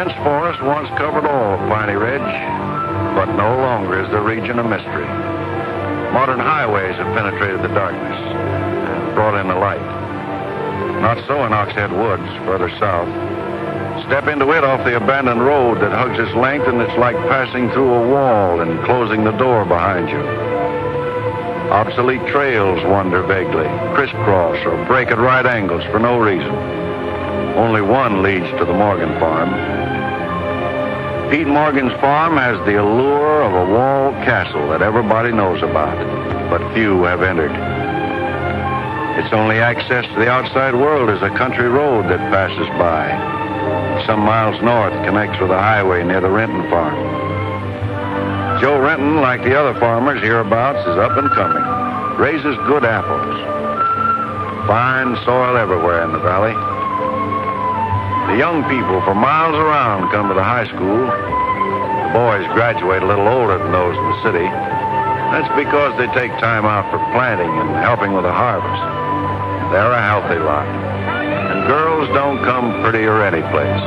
dense forest once covered all of Piney Ridge, but no longer is the region a mystery. Modern highways have penetrated the darkness and brought in the light. Not so in Oxhead Woods, further south. Step into it off the abandoned road that hugs its length, and it's like passing through a wall and closing the door behind you. Obsolete trails wander vaguely, crisscross or break at right angles for no reason. Only one leads to the Morgan farm. Pete Morgan's farm has the allure of a walled castle that everybody knows about, but few have entered. Its only access to the outside world is a country road that passes by. Some miles north connects with a highway near the Renton farm. Joe Renton, like the other farmers hereabouts, is up and coming. Raises good apples. Fine soil everywhere in the valley. The young people for miles around come to the high school. The boys graduate a little older than those in the city. That's because they take time out for planting and helping with the harvest. They're a healthy lot. And girls don't come prettier any place.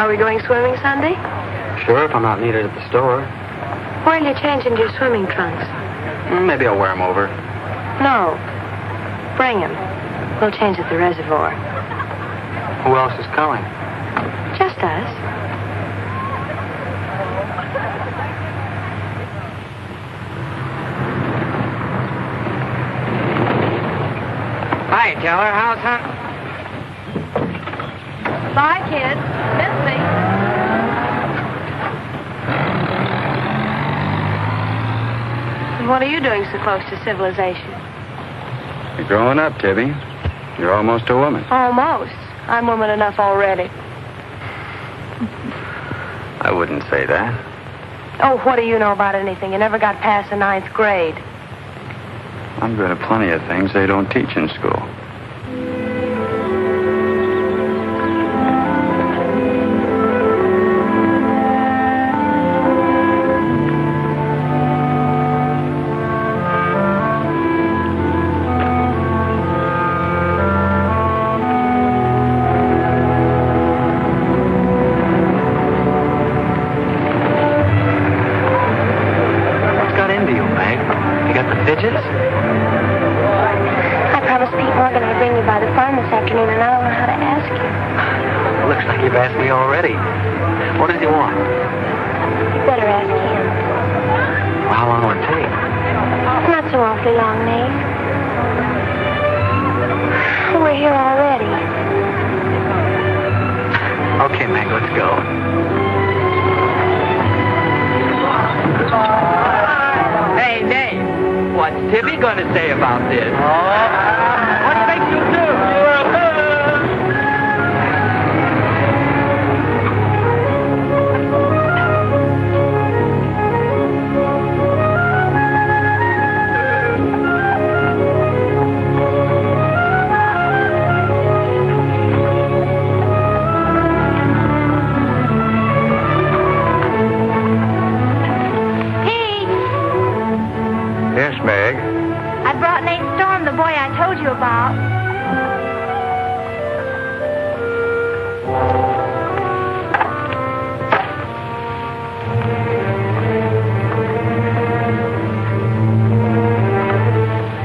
Are we going swimming Sunday? Sure, if I'm not needed at the store. Where'll you change into your swimming trunks? Maybe I'll wear them over. No. Bring them. We'll change at the reservoir. Who else is coming? Just us. Hi, Teller. How's hunting? Bye, kids. Miss me. What are you doing so close to civilization? You're growing up, Tibby. You're almost a woman. Almost. I'm woman enough already. I wouldn't say that. Oh, what do you know about anything? You never got past the 9th grade. I'm good at plenty of things they don't teach in school. I promised Pete Morgan I'd bring you by the farm this afternoon, and I don't know how to ask you. Looks like you've asked me already. What does he want? You better ask him. Well, how long will it take? Not so awfully long, Nate. We're here already. Okay, Meg, let's go. Hey, Nate. What's Tibby going to say about this? What makes you do? Yes, Meg. I brought Nate Storm, the boy I told you about.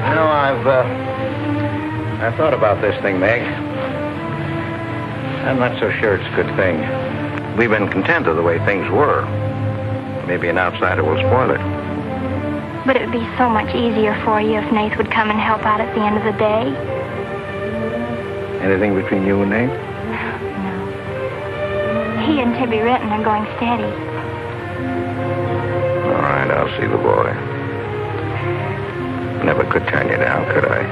You know, I've thought about this thing, Meg. I'm not so sure it's a good thing. We've been content with the way things were. Maybe an outsider will spoil it. But it would be so much easier for you if Nate would come and help out at the end of the day. Anything between you and Nate? No. He and Tibby Renton are going steady. All right, I'll see the boy. Never could turn you down, could I?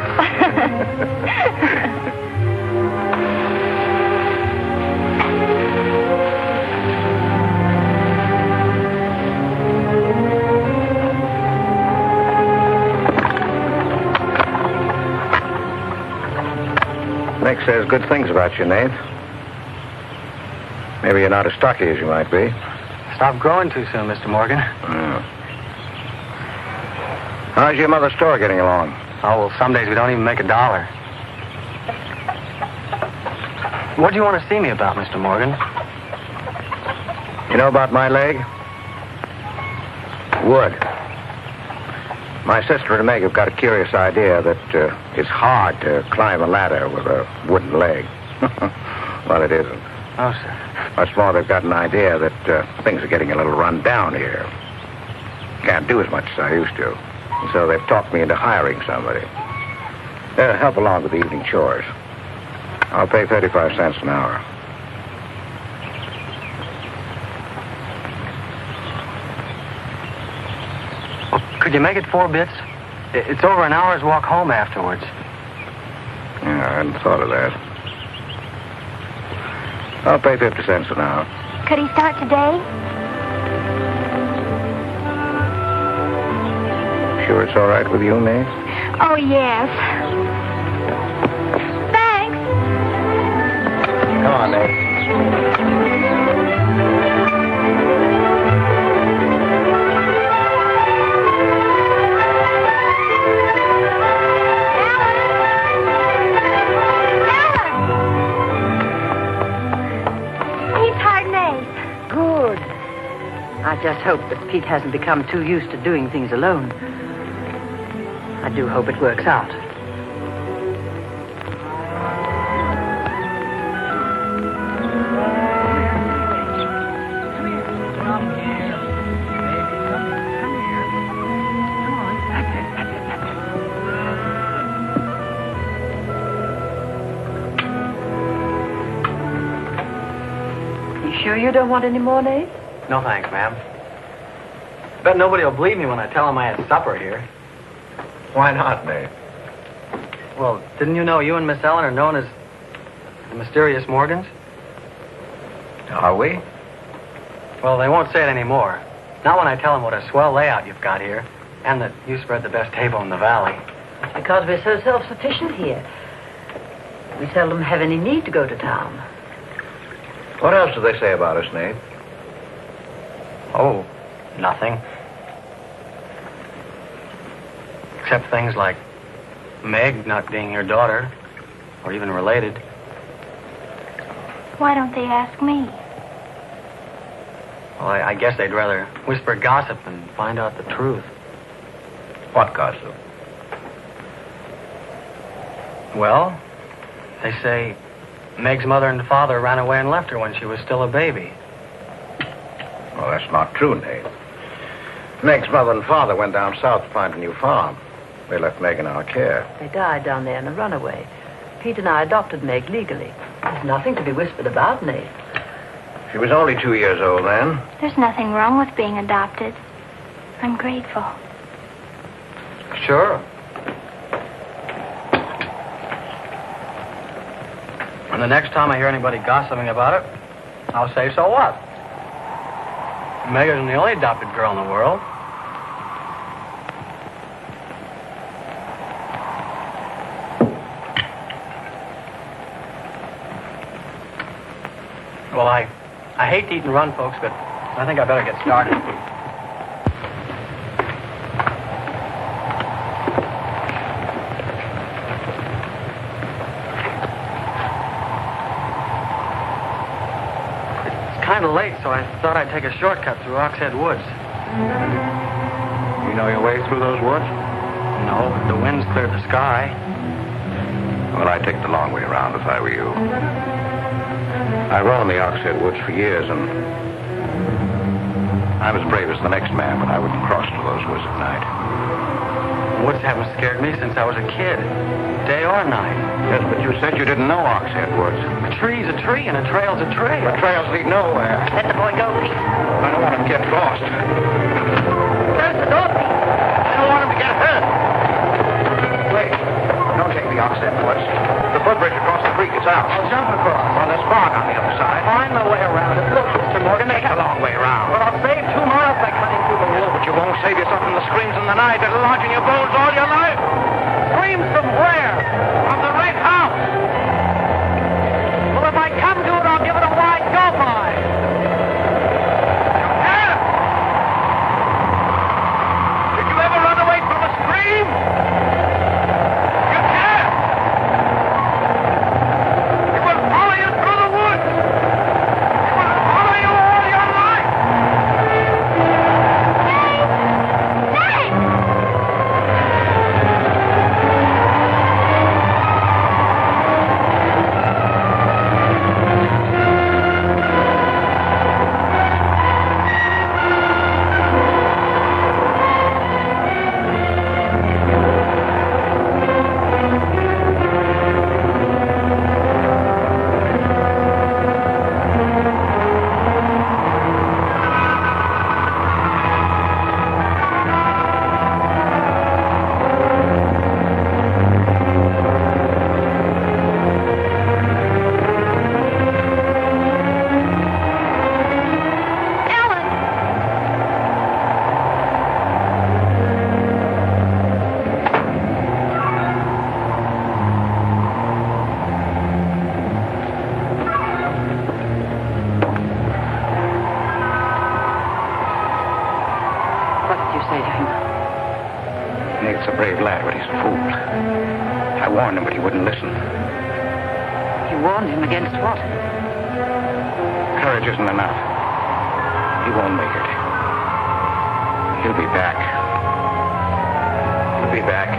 Nick says good things about you, Nate. Maybe you're not as stocky as you might be. Stop growing too soon, Mr. Morgan. How's your mother's store getting along? Oh, well, some days we don't even make $1. What do you want to see me about, Mr. Morgan? You know about my leg? Wood. My sister and Meg have got a curious idea that it's hard to climb a ladder with a wooden leg. Well, it isn't. Oh, sir. Much more, they've got an idea that things are getting a little run down here. Can't do as much as I used to. And so they've talked me into hiring somebody. Help along with the evening chores. I'll pay 35 cents an hour. Well, could you make it 4 bits? It's over an hour's walk home afterwards. Yeah, I hadn't thought of that. I'll pay 50 cents an hour. Could he start today? Sure it's all right with you, Nate? Oh, yes. Thanks. Come on, Nate. Good. I just hope that Pete hasn't become too used to doing things alone. I do hope it works out. Sure you don't want any more, Nate? No, thanks, ma'am. Bet nobody will believe me when I tell them I had supper here. Why not, Nate? Well, didn't you know you and Miss Ellen are known as the mysterious Morgans? Are we? Well, they won't say it anymore. Not when I tell them what a swell layout you've got here, and that you spread the best table in the valley. It's because we're so self-sufficient here. We seldom have any need to go to town. What else do they say about us, Nate? Oh, nothing. Except things like Meg not being your daughter, or even related. Why don't they ask me? Well, I guess they'd rather whisper gossip than find out the truth. What gossip? Well, they say Meg's mother and father ran away and left her when she was still a baby. Well, that's not true, Nate. Meg's mother and father went down south to find a new farm. They left Meg in our care. They died down there in a runaway. Pete and I adopted Meg legally. There's nothing to be whispered about, Nate. She was only 2 years old then. There's nothing wrong with being adopted. I'm grateful. Sure. And the next time I hear anybody gossiping about it, I'll say, so what? Meg isn't the only adopted girl in the world. Well, I hate to eat and run, folks, but I think I better get started. Kind of late, so I thought I'd take a shortcut through Oxhead Woods. You know your way through those woods? No, the wind's cleared the sky. Well, I'd take the long way around if I were you. I roamed the Oxhead Woods for years, and I'm as brave as the next man, but I wouldn't cross to those woods at night. Woods haven't scared me since I was a kid, day or night. Yes, but you said you didn't know Oxhead Woods. A tree's a tree, and a trail's a trail. The trails lead nowhere. Let the boy go, Pete. I don't want him to get lost. Close the door, Pete. I don't want him to get hurt. Wait. Don't take the Oxhead Woods. The footbridge across the creek is out. I'll jump across. Well, there's fog on the other side. Find my way around it. Look, Mr. Morgan, Take the long way around. Well, I'll save 2 miles by cutting through the woods. But you won't save yourself from the screams in the night that'll lodge in your bones all your life. Screams from where? From the red house. Fool. I warned him, but he wouldn't listen. You warned him against what? Courage isn't enough. He won't make it. He'll be back. He'll be back.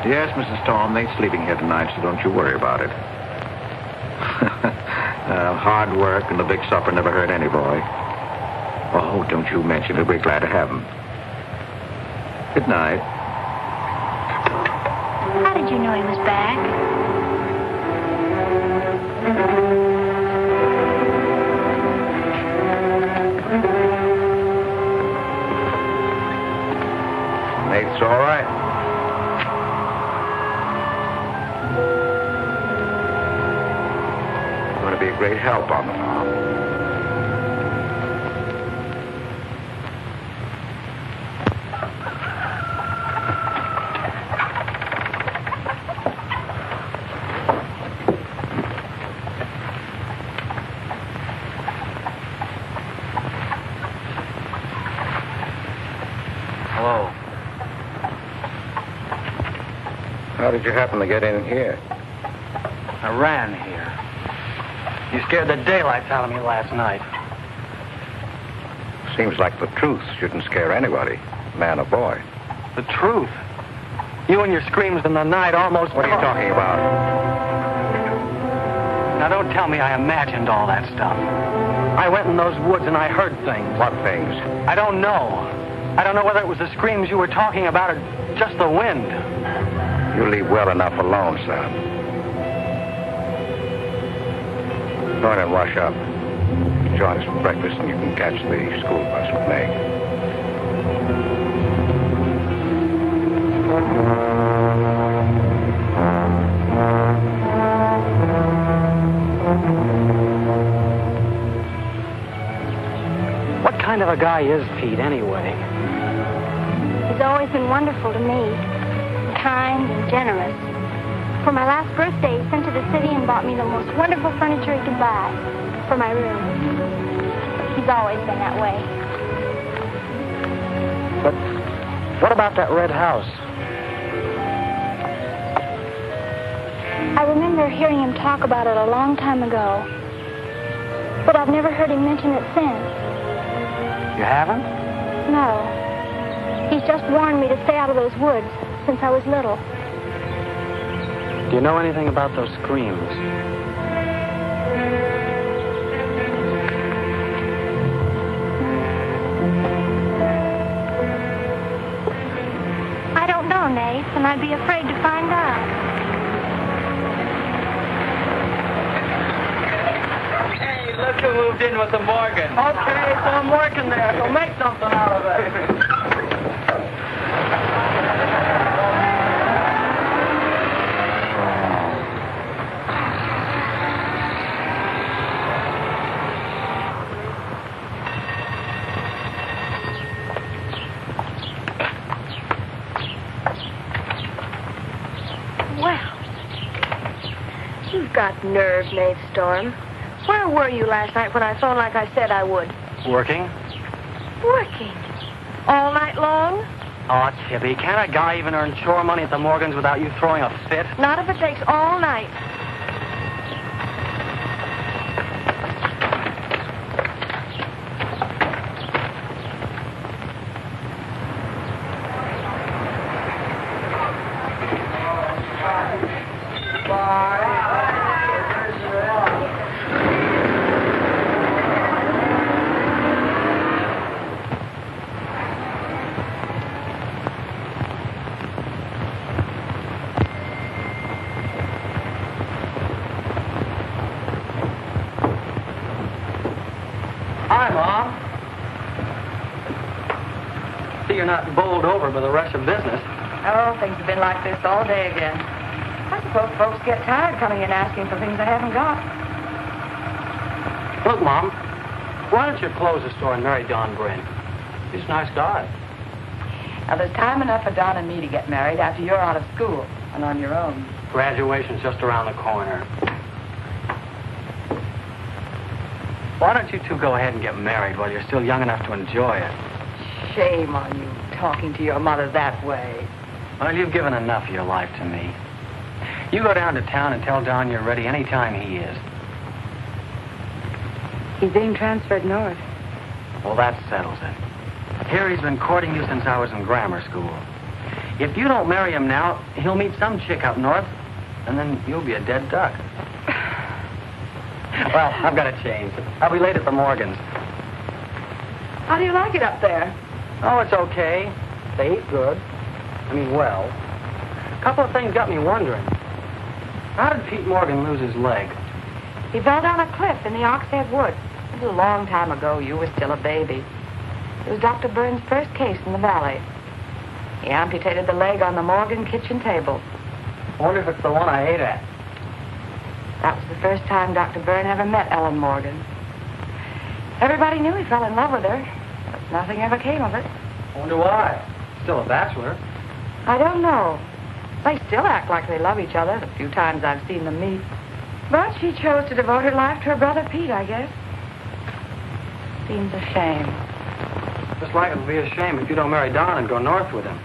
Yes, Mrs. Storm, they ain't sleeping here tonight, so don't you worry about it. Hard work and the big supper never hurt any boy. Oh, don't you mention it. We're glad to have him. Good night. How did you know he was back? Nate's all right. Going to be a great help on the farm. Hello. How did you happen to get in here? I ran here. You scared the daylights out of me last night. Seems like the truth shouldn't scare anybody, man or boy. The truth? You and your screams in the night almost... What are you talking about? Now, don't tell me I imagined all that stuff. I went in those woods and I heard things. What things? I don't know. I don't know whether it was the screams you were talking about or just the wind. You leave well enough alone, son. Go in and wash up. Join us for breakfast and you can catch the school bus with Meg. What kind of a guy is Pete, anyway? He's always been wonderful to me, kind and generous. For my last birthday, he sent to the city and bought me the most wonderful furniture he could buy for my room. He's always been that way. But what about that red house? I remember hearing him talk about it a long time ago, but I've never heard him mention it since. You haven't? No. He's just warned me to stay out of those woods since I was little. Do you know anything about those screams? I don't know, Nate, and I'd be afraid to find out. Hey, look who moved in with the Morgan. Okay, so I'm working there, so make something out of it. You've got nerve, Nate Storm. Where were you last night when I phoned like I said I would? Working? Working. All night long? Oh, Tibby, can't a guy even earn chore money at the Morgans without you throwing a fit? Not if it takes all night. Hi, Mom. See, you're not bowled over by the rush of business. Oh, things have been like this all day again. I suppose folks get tired coming in asking for things they haven't got. Look, Mom, why don't you close the store and marry Don Bryn? He's a nice guy. Now, there's time enough for Don and me to get married after you're out of school and on your own. Graduation's just around the corner. Why don't you two go ahead and get married while you're still young enough to enjoy it? Shame on you talking to your mother that way. Well, you've given enough of your life to me. You go down to town and tell Don you're ready any time he is. He's being transferred north. Well, that settles it. Here he's been courting you since I was in grammar school. If you don't marry him now, he'll meet some chick up north, and then you'll be a dead duck. Well, I've got to change. I'll be late at the Morgans. How do you like it up there? Oh, it's okay. They eat good. I mean, well. A couple of things got me wondering. How did Pete Morgan lose his leg? He fell down a cliff in the Oxhead Woods. It was a long time ago. You were still a baby. It was Dr. Burns' first case in the valley. He amputated the leg on the Morgan kitchen table. I wonder if it's the one I ate at. That was the first time Dr. Byrne ever met Ellen Morgan. Everybody knew he fell in love with her, but nothing ever came of it. I wonder why. Still a bachelor. I don't know. They still act like they love each other, the few times I've seen them meet. But she chose to devote her life to her brother Pete, I guess. Seems a shame. Just like it would be a shame if you don't marry Don and go north with him.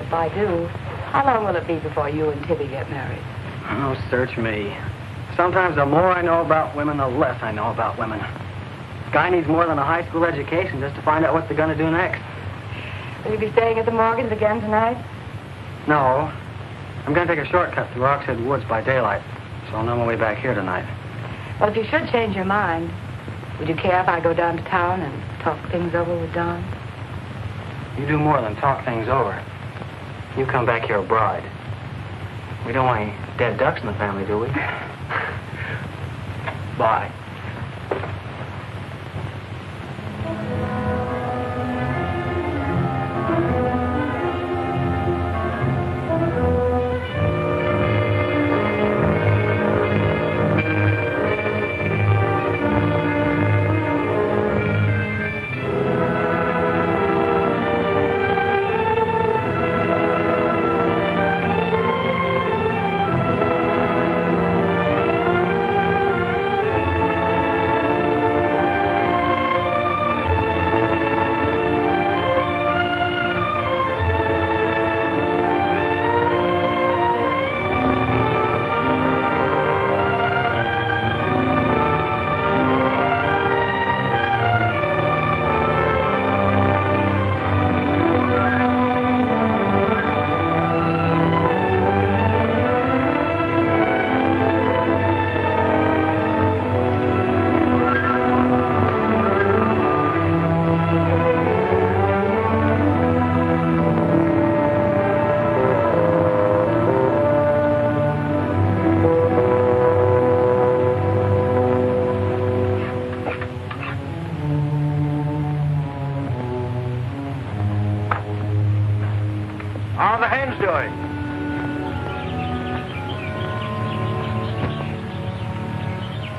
If I do, how long will it be before you and Tibby get married? Oh, search me. Sometimes the more I know about women, the less I know about women. Guy needs more than a high school education just to find out what they're going to do next. Will you be staying at the Morgans again tonight? No. I'm going to take a shortcut through Oxhead Woods by daylight, so I'll know my way back here tonight. Well, if you should change your mind, would you care if I go down to town and talk things over with Don? You do more than talk things over. You come back here a bride. We don't want any dead ducks in the family, do we? Bye. How are the hens doing?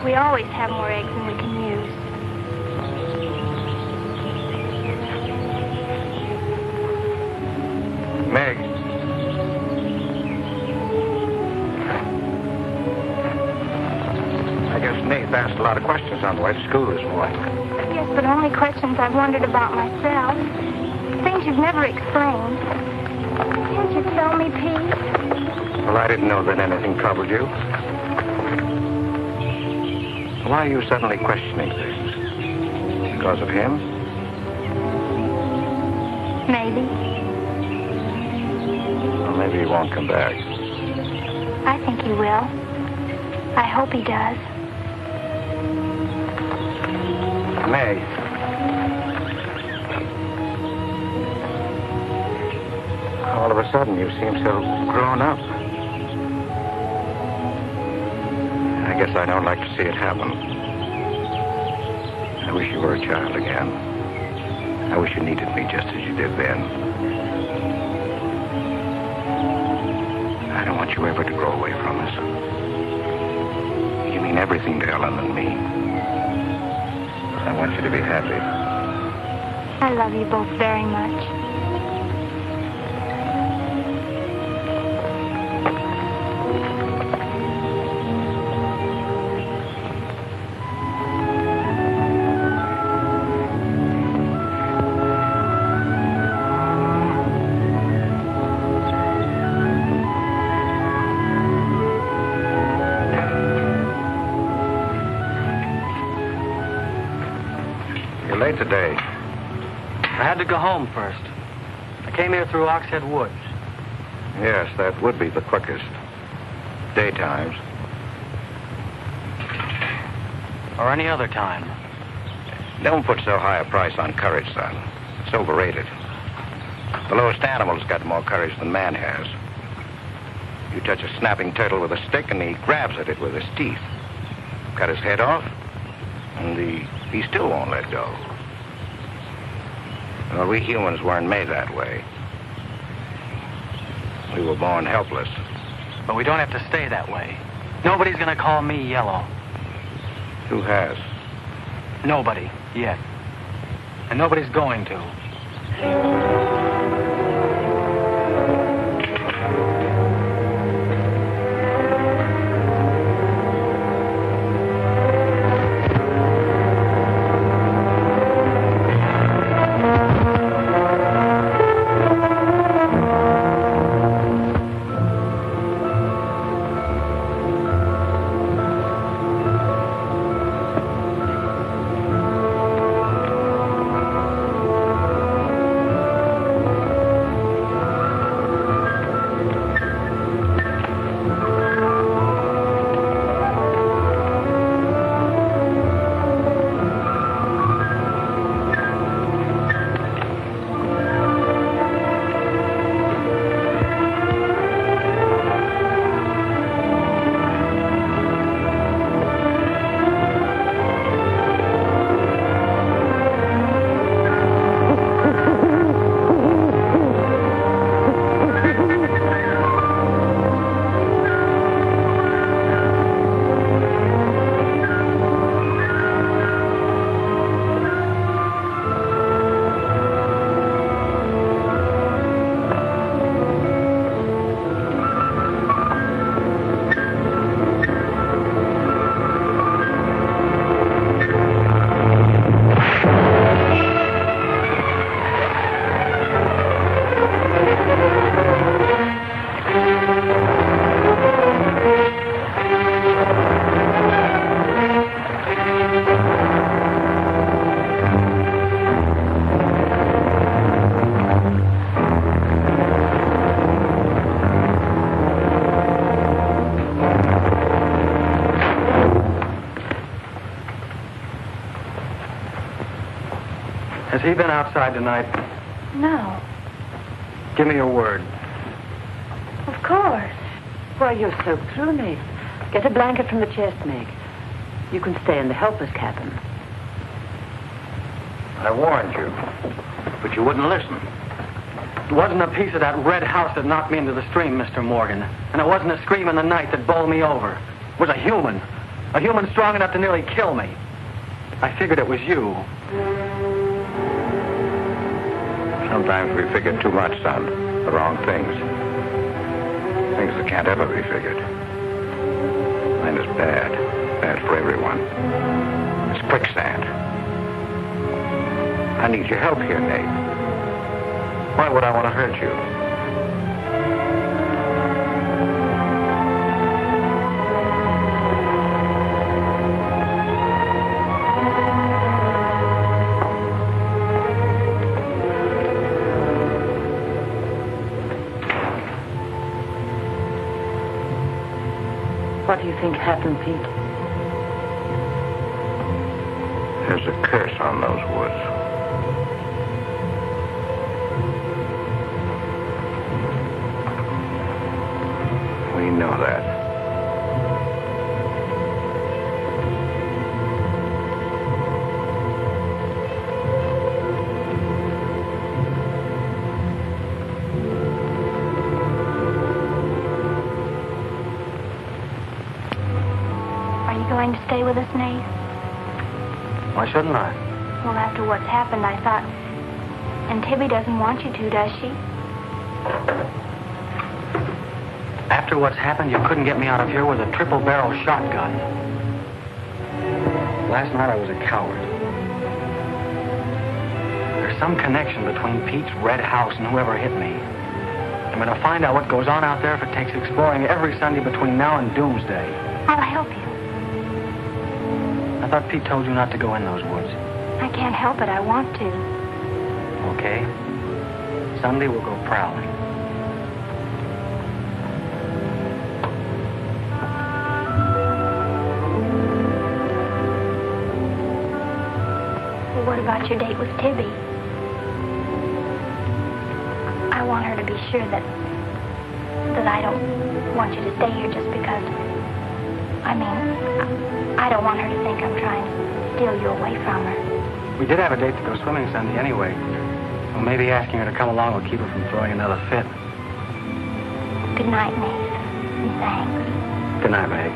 We always have more eggs than we can use. Meg. I guess Nate asked a lot of questions on the way to school this morning. Yes, but only questions I've wondered about myself. Things you've never explained. Can't you tell me, Pete? Well, I didn't know that anything troubled you. Why are you suddenly questioning things? Because of him? Maybe. Well, maybe he won't come back. I think he will. I hope he does. May. All of a sudden, you seem so grown up. I guess I don't like to see it happen. I wish you were a child again. I wish you needed me just as you did then. I don't want you ever to grow away from us. You mean everything to Ellen and me. I want you to be happy. I love you both very much. Late today. I had to go home first. I came here through Oxhead Woods. Yes, that would be the quickest. Daytimes. Or any other time. Don't put so high a price on courage, son. It's overrated. The lowest animal's got more courage than man has. You touch a snapping turtle with a stick and he grabs at it with his teeth. Cut his head off, and he still won't let go. Well, we humans weren't made that way. We were born helpless. But we don't have to stay that way. Nobody's gonna call me yellow. Who has? Nobody, yet. And nobody's going to. Has he been outside tonight? No. Give me your word. Of course. Why, you're soaked through, Nate. Get a blanket from the chest, Meg. You can stay in the helper's cabin. I warned you, but you wouldn't listen. It wasn't a piece of that red house that knocked me into the stream, Mr. Morgan. And it wasn't a scream in the night that bowled me over. It was a human strong enough to nearly kill me. I figured it was you. Sometimes we figure too much, son. The wrong things. Things that can't ever be figured. Mine is bad. Bad for everyone. It's quicksand. I need your help here, Nate. Why would I want to hurt you? What do you think happened, Pete? There's a curse on those woods. We know that. Are you going to stay with us, Nate? Why shouldn't I? Well, after what's happened, I thought... And Tibby doesn't want you to, does she? After what's happened, you couldn't get me out of here with a triple-barrel shotgun. Last night I was a coward. There's some connection between Pete's red house and whoever hit me. I'm going to find out what goes on out there if it takes exploring every Sunday between now and doomsday. I'll help you. I thought Pete told you not to go in those woods. I can't help it. I want to. Okay. Sunday we'll go prowling. Well, what about your date with Tibby? I want her to be sure that I don't want you to stay here just because... I don't want her to think I'm trying to steal you away from her. We did have a date to go swimming Sunday anyway. So maybe asking her to come along will keep her from throwing another fit. Good night, Nate. And thanks. Good night, Meg.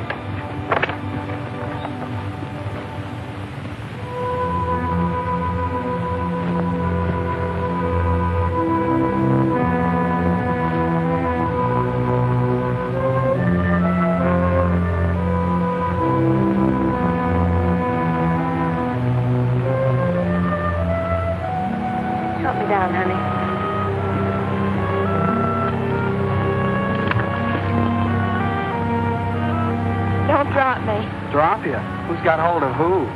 Help me down, honey. Don't drop me. Drop you? Who's got hold of who?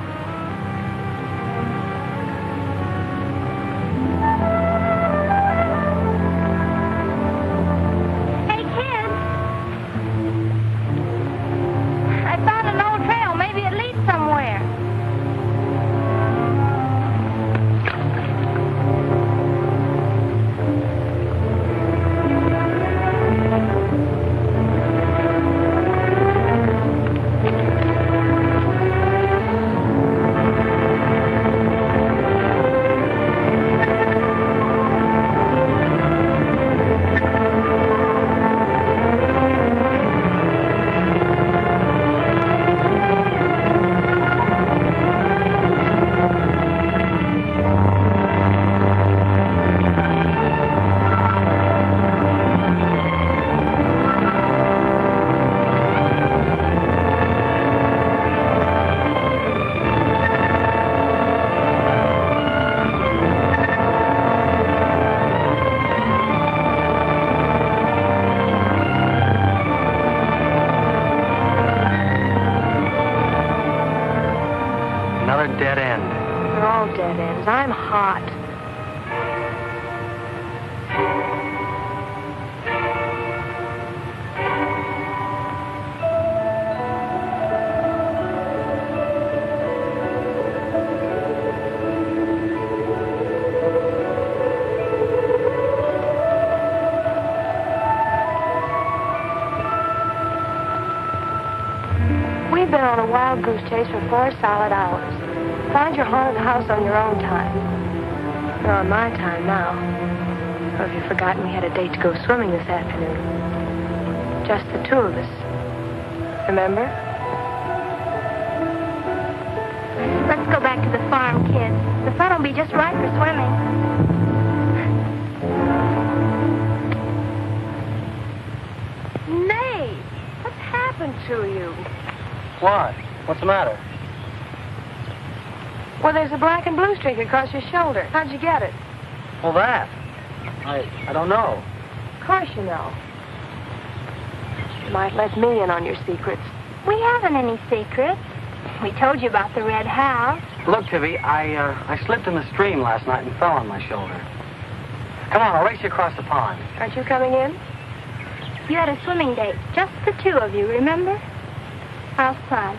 Hey, kids! I found an old trail. Maybe it leads somewhere. Another dead end. They're all dead ends. I'm hot. We've been on a wild goose chase for 4 solid hours. Find your haunted house on your own time. You're on my time now. Or have you forgotten we had a date to go swimming this afternoon? Just the two of us. Remember? Let's go back to the farm, kids. The sun will be just right for swimming. Nate, what's happened to you? What? What's the matter? Well, there's a black and blue streak across your shoulder. How'd you get it? Well, that. I don't know. Of course you know. You might let me in on your secrets. We haven't any secrets. We told you about the red house. Look, Tibby, I slipped in the stream last night and fell on my shoulder. Come on, I'll race you across the pond. Aren't you coming in? You had a swimming date, just the two of you, remember? How's fun?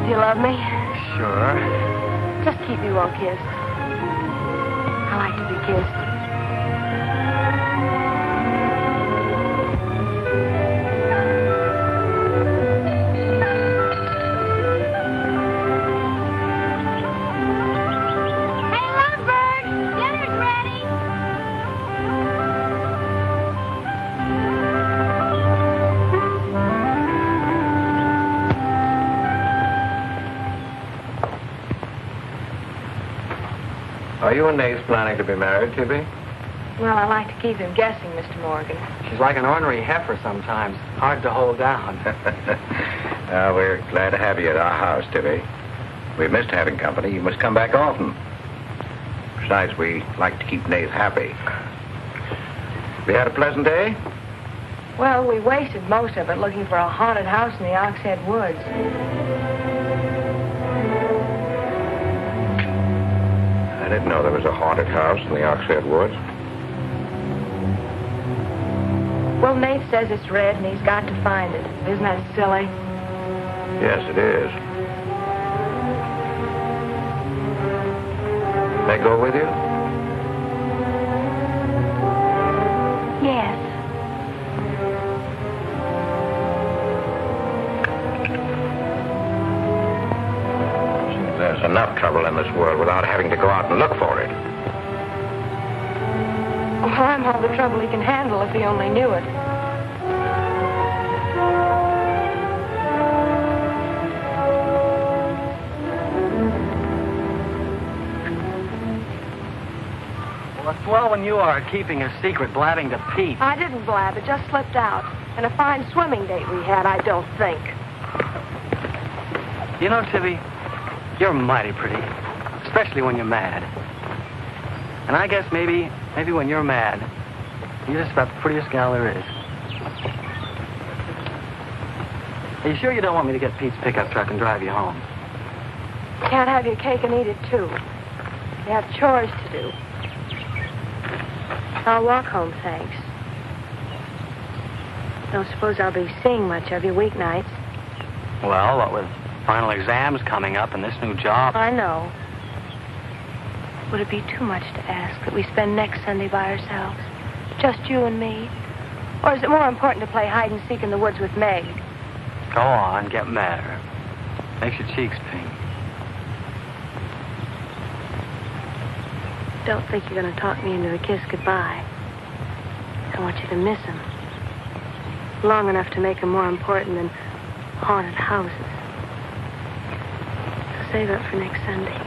Do you love me? Sure. Just keep me well kissed. I like to be kissed. Hey, Lovebird! Dinner's ready! Are you and Nate planning to be married, Tibby? Well, I like to keep him guessing, Mr. Morgan. She's like an ornery heifer sometimes. Hard to hold down. We're glad to have you at our house, Tibby. We missed having company. You must come back often. Besides, we like to keep Nate happy. We had a pleasant day? Well, we wasted most of it looking for a haunted house in the Oxhead Woods. I didn't know there was a haunted house in the Oxhead Woods. Well, Nate says it's red and he's got to find it. Isn't that silly? Yes, it is. May I go with you? Yes. There's enough trouble in this world without having to go out and look for it. Well, I'm all the trouble he can handle if he only knew it. Well, it's swell when you are keeping a secret, blabbing to Pete. I didn't blab. It just slipped out. And a fine swimming date we had, I don't think. You know, Tibby, you're mighty pretty, especially when you're mad. And I guess maybe when you're mad, you're just about the prettiest gal there is. Are you sure you don't want me to get Pete's pickup truck and drive you home? Can't have your cake and eat it, too. You have chores to do. I'll walk home, thanks. Don't suppose I'll be seeing much of you weeknights. Well, what with final exams coming up and this new job. I know. Would it be too much to ask that we spend next Sunday by ourselves? Just you and me? Or is it more important to play hide and seek in the woods with Meg? Go on, get madder. Makes your cheeks pink. Don't think you're going to talk me into a kiss goodbye. I want you to miss him. Long enough to make him more important than haunted houses. So save it for next Sunday.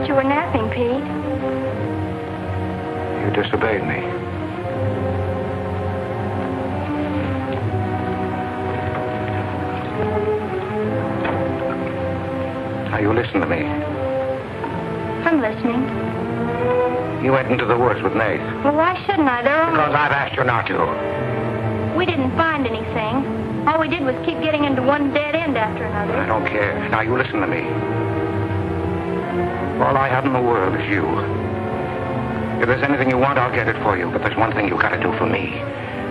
thought you were napping, Pete. You disobeyed me. Now, you listen to me. I'm listening. You went into the woods with Nate. Well, why shouldn't I? Because I've asked you not to. We didn't find anything. All we did was keep getting into one dead end after another. I don't care. Now, you listen to me. All I have in the world is you. If there's anything you want, I'll get it for you. But there's one thing you've got to do for me.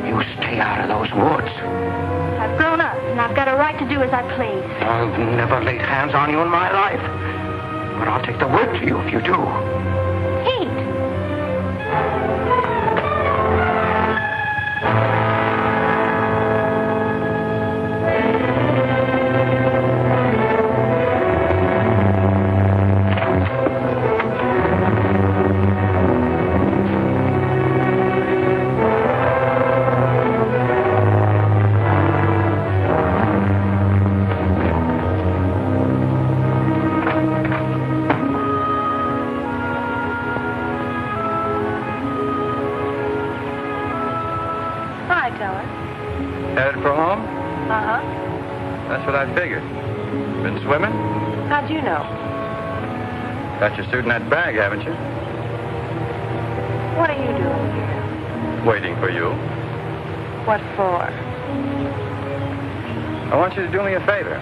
You stay out of those woods. I've grown up, and I've got a right to do as I please. I've never laid hands on you in my life. But I'll take the word to you if you do. Pete! Headed for home? Uh-huh. That's what I figured. Been swimming? How'd you know? Got your suit in that bag, haven't you? What are you doing here? Waiting for you. What for? I want you to do me a favor.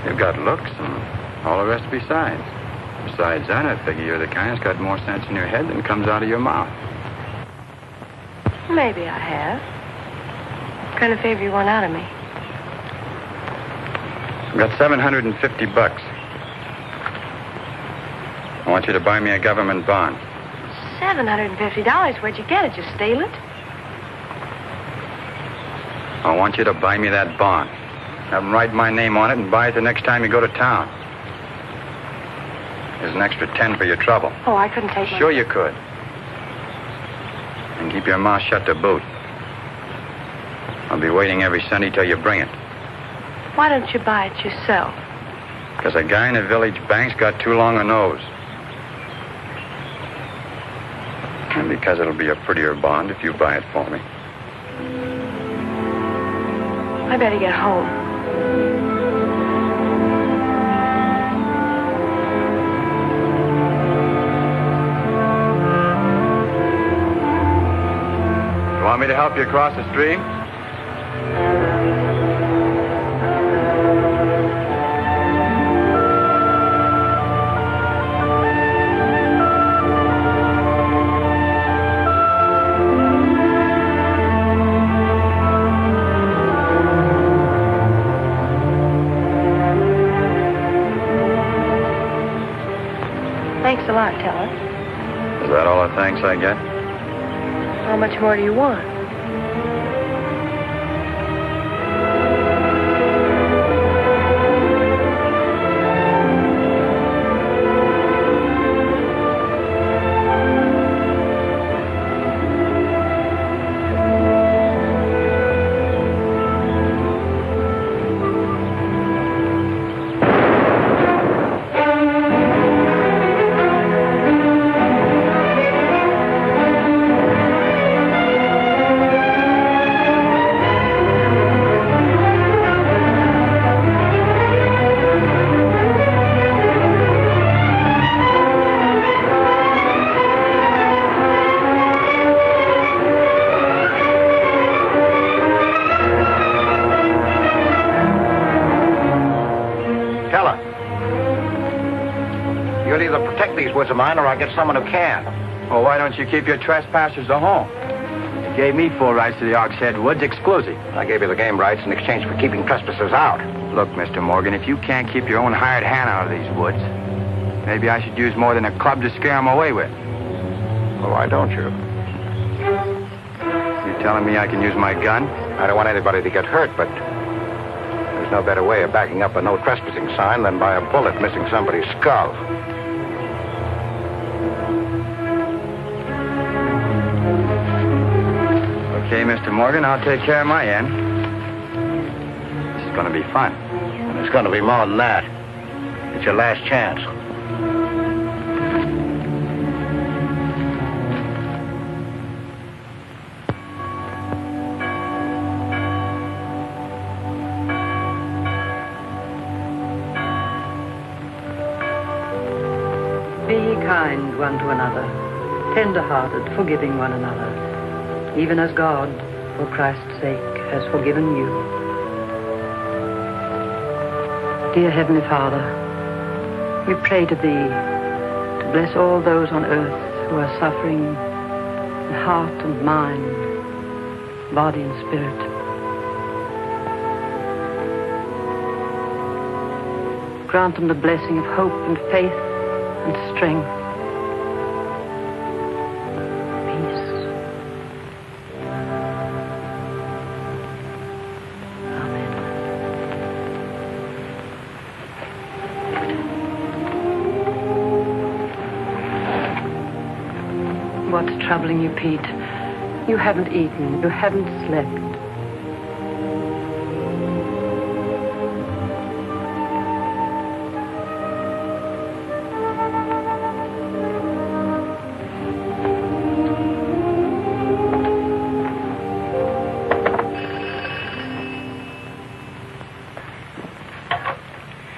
You've got looks and all the rest besides. Besides that, I figure you're the kind that's got more sense in your head than comes out of your mouth. Maybe I have. What kind of favor you want out of me? I've got $750. I want you to buy me a government bond. $750? Where'd you get it? You steal it? I want you to buy me that bond. Have them write my name on it and buy it the next time you go to town. There's an extra 10 for your trouble. Oh, I couldn't take Sure you could. And keep your mouth shut to boot. I'll be waiting every Sunday till you bring it. Why don't you buy it yourself? Because a guy in the village bank's got too long a nose. And because it'll be a prettier bond if you buy it for me. I better get home. You want me to help you across the stream? Thanks a lot, Teller. Is that all the thanks I get? How much more do you want? You'll either protect these woods of mine or I'll get someone who can. Well, why don't you keep your trespassers at home? You gave me full rights to the Ox Head Woods exclusive. I gave you the game rights in exchange for keeping trespassers out. Look, Mr. Morgan, if you can't keep your own hired hand out of these woods, maybe I should use more than a club to scare them away with. Well, why don't you? You telling me I can use my gun? I don't want anybody to get hurt, but there's no better way of backing up a no trespassing sign than by a bullet missing somebody's skull. Okay, Mr. Morgan, I'll take care of my end. This is going to be fun. And it's going to be more than that. It's your last chance. Be ye kind one to another, tender-hearted, forgiving one another, even as God, for Christ's sake, has forgiven you. Dear Heavenly Father, we pray to Thee to bless all those on earth who are suffering in heart and mind, body and spirit. Grant them the blessing of hope and faith and strength. Peace. Amen. What's troubling you, Pete? You haven't eaten. You haven't slept.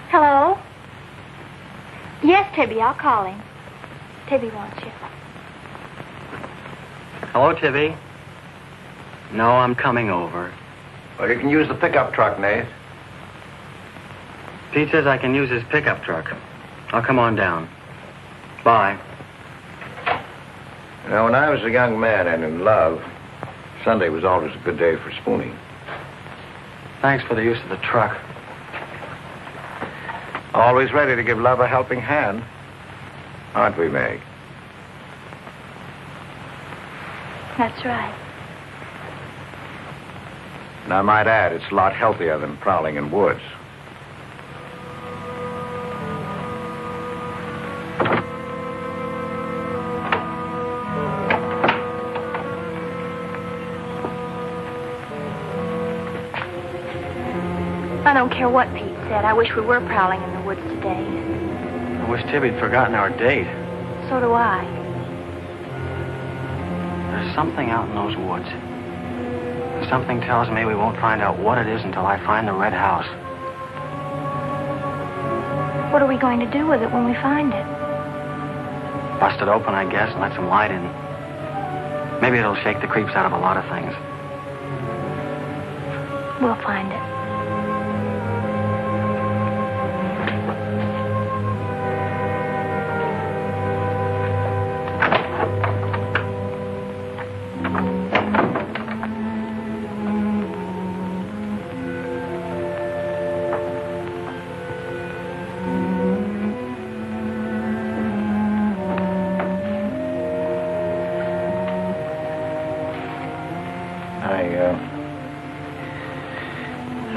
Hello? Yes, Tibby, I'll call him. Tibby wants you. Hello, Tibby. No, I'm coming over. Well, you can use the pickup truck, Nate. Pete says I can use his pickup truck. I'll come on down. Bye. You know, when I was a young man and in love, Sunday was always a good day for spooning. Thanks for the use of the truck. Always ready to give love a helping hand. Aren't we, Meg? That's right. And I might add, it's a lot healthier than prowling in woods. I don't care what Pete said. I wish we were prowling in the woods today. I wish Tibby'd forgotten our date. So do I. There's something out in those woods. Something tells me we won't find out what it is until I find the red house. What are we going to do with it when we find it? Bust it open, I guess, and let some light in. Maybe it'll shake the creeps out of a lot of things. We'll find it.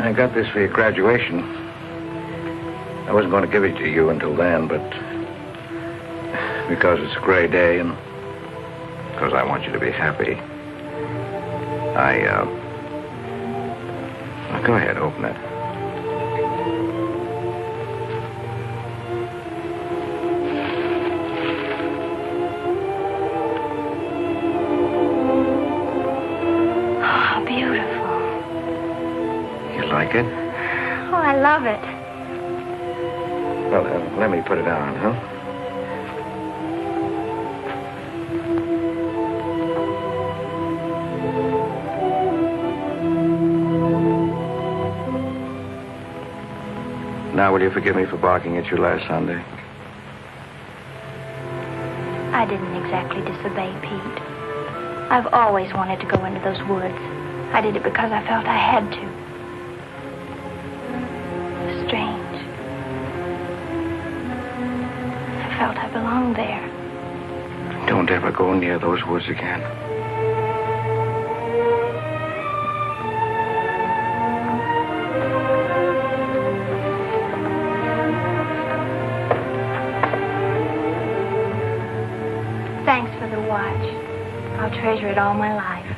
I got this for your graduation. I wasn't going to give it to you until then, but because it's a gray day and because I want you to be happy, well, go ahead, open it. Like it? Oh, I love it. Well, let me put it on, huh? Now, will you forgive me for barking at you last Sunday? I didn't exactly disobey Pete. I've always wanted to go into those woods. I did it because I felt I had to. Strange. I felt I belonged there. Don't ever go near those woods again. Thanks for the watch. I'll treasure it all my life.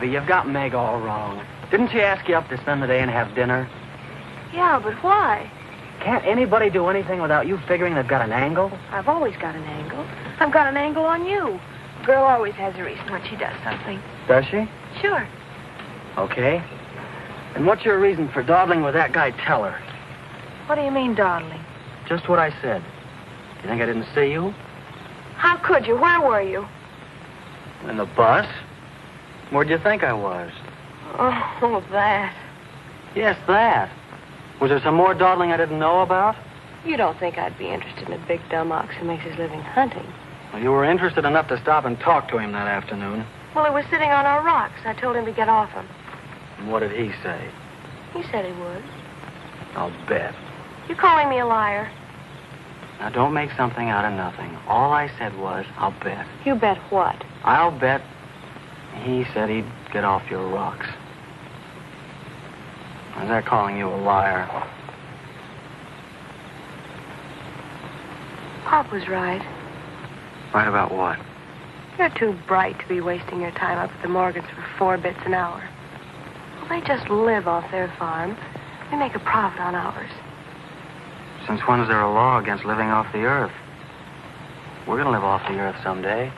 Tibby, you've got Meg all wrong. Didn't she ask you up to spend the day and have dinner? Yeah, but why? Can't anybody do anything without you figuring they've got an angle? I've always got an angle. I've got an angle on you. A girl always has a reason when she does something. Does she? Sure. Okay. And what's your reason for dawdling with that guy Teller? What do you mean, dawdling? Just what I said. You think I didn't see you? How could you? Where were you? In the bus? Where'd you think I was? Oh, that. Yes, that. Was there some more dawdling I didn't know about? You don't think I'd be interested in a big dumb ox who makes his living hunting? Well, you were interested enough to stop and talk to him that afternoon. Well, he was sitting on our rocks. I told him to get off them. And what did he say? He said he would. I'll bet. You calling me a liar? Now, don't make something out of nothing. All I said was, I'll bet. You bet what? I'll bet he said he'd get off your rocks. Is that calling you a liar? Pop was right. Right about what? You're too bright to be wasting your time up at the Morgans for 4 bits an hour. Well, they just live off their farm. We make a profit on ours. Since when is there a law against living off the earth? We're going to live off the earth someday.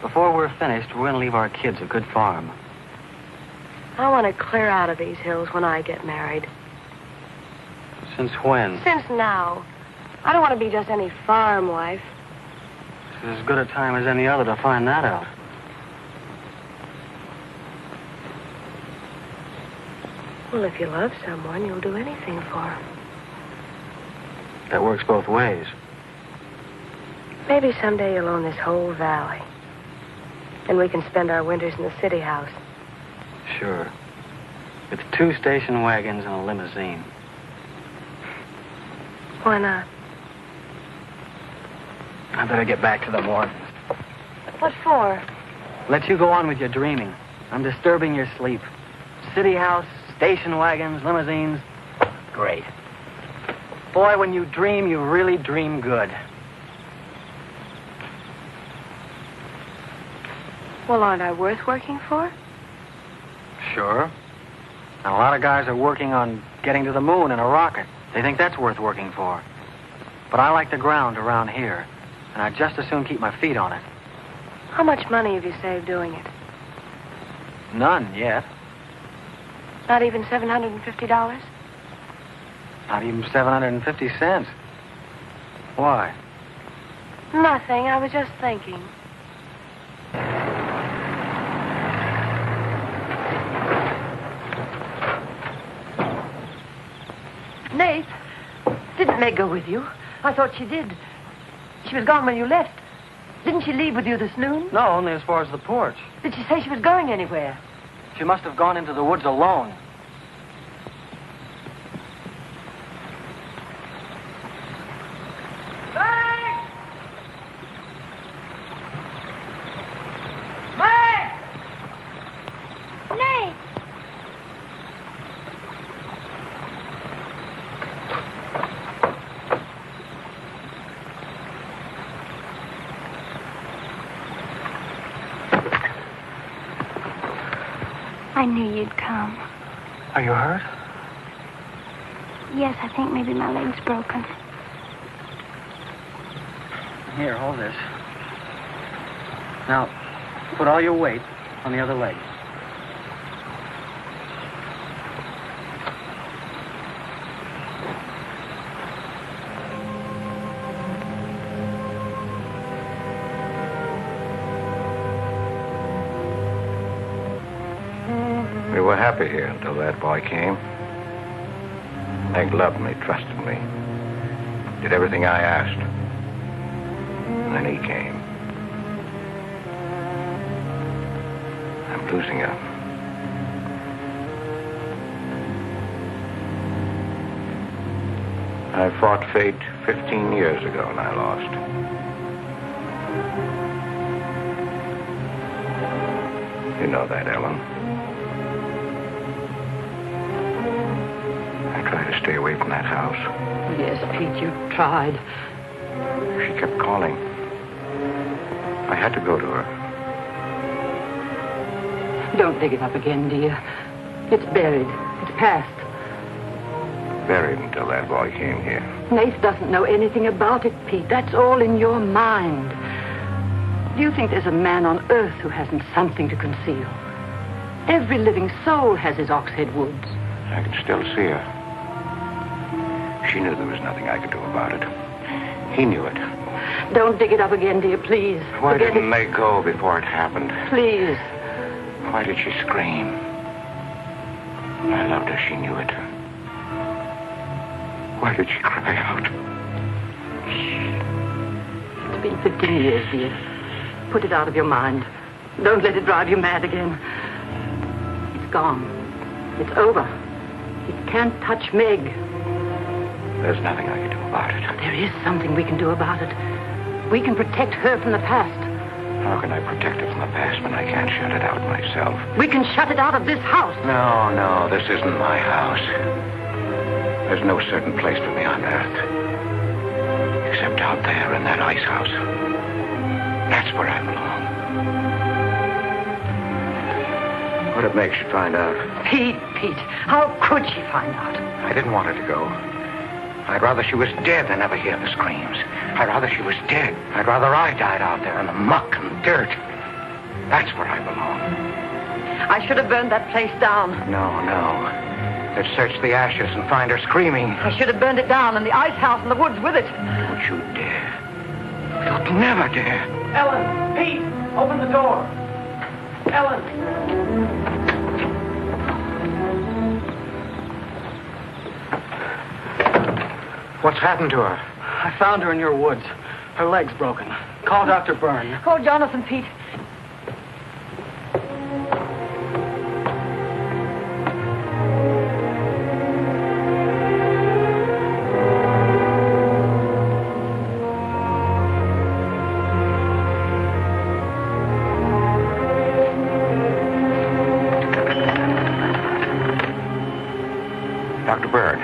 Before we're finished, we're going to leave our kids a good farm. I want to clear out of these hills when I get married. Since when? Since now. I don't want to be just any farm wife. This is as good a time as any other to find that out. Well, if you love someone, you'll do anything for him. That works both ways. Maybe someday you'll own this whole valley. And we can spend our winters in the city house. Sure. With 2 station wagons and a limousine. Why not? I better get back to the Morgans. What for? Let you go on with your dreaming. I'm disturbing your sleep. City house, station wagons, limousines. Great. Boy, when you dream, you really dream good. Well, aren't I worth working for? Sure. And a lot of guys are working on getting to the moon in a rocket. They think that's worth working for. But I like the ground around here, and I'd just as soon keep my feet on it. How much money have you saved doing it? None yet. Not even $750? Not even 750 cents. Why? Nothing. I was just thinking. Nate, didn't Meg go with you? I thought she did. She was gone when you left. Didn't she leave with you this noon? No, only as far as the porch. Did she say she was going anywhere? She must have gone into the woods alone. Nate! I knew you'd come. Are you hurt? Yes, I think maybe my leg's broken. Here, hold this. Now, put all your weight on the other leg. We were happy here until that boy came. Meg loved me, trusted me, did everything I asked. And then he came. I'm losing her. I fought fate 15 years ago and I lost. You know that, Ellen. I tried to stay away from that house. Yes, Pete, you tried. She kept calling. I had to go to her. Don't dig it up again, dear. It's buried. It's past. Buried until that boy came here. Nath doesn't know anything about it, Pete. That's all in your mind. Do you think there's a man on earth who hasn't something to conceal? Every living soul has his Oxhead Woods. I can still see her. She knew there was nothing I could do about it. He knew it. Don't dig it up again, dear, please. Why Forget didn't it. they go before it happened? Please. Why did she scream? I loved her. She knew it. Why did she cry out? It's been 15 years, dear. Put it out of your mind. Don't let it drive you mad again. It's gone. It's over. It can't touch Meg. There's nothing I can do about it. There is something we can do about it. We can protect her from the past. How can I protect her from the past when I can't shut it out myself? We can shut it out of this house. No, this isn't my house. There's no certain place for me on Earth. Except out there in that ice house. That's where I belong. What'd make you find out? Pete, how could she find out? I didn't want her to go. I'd rather she was dead than ever hear the screams. I'd rather she was dead. I'd rather I died out there in the muck and dirt. That's where I belong. I should have burned that place down. No. Let's search the ashes and find her screaming. I should have burned it down and the ice house in the woods with it. Don't you dare. You'd never dare. Ellen, Pete, open the door. Ellen. What's happened to her? I found her in your woods. Her leg's broken. Call Dr. Byrne. Call Jonathan, Pete. Dr. Byrne.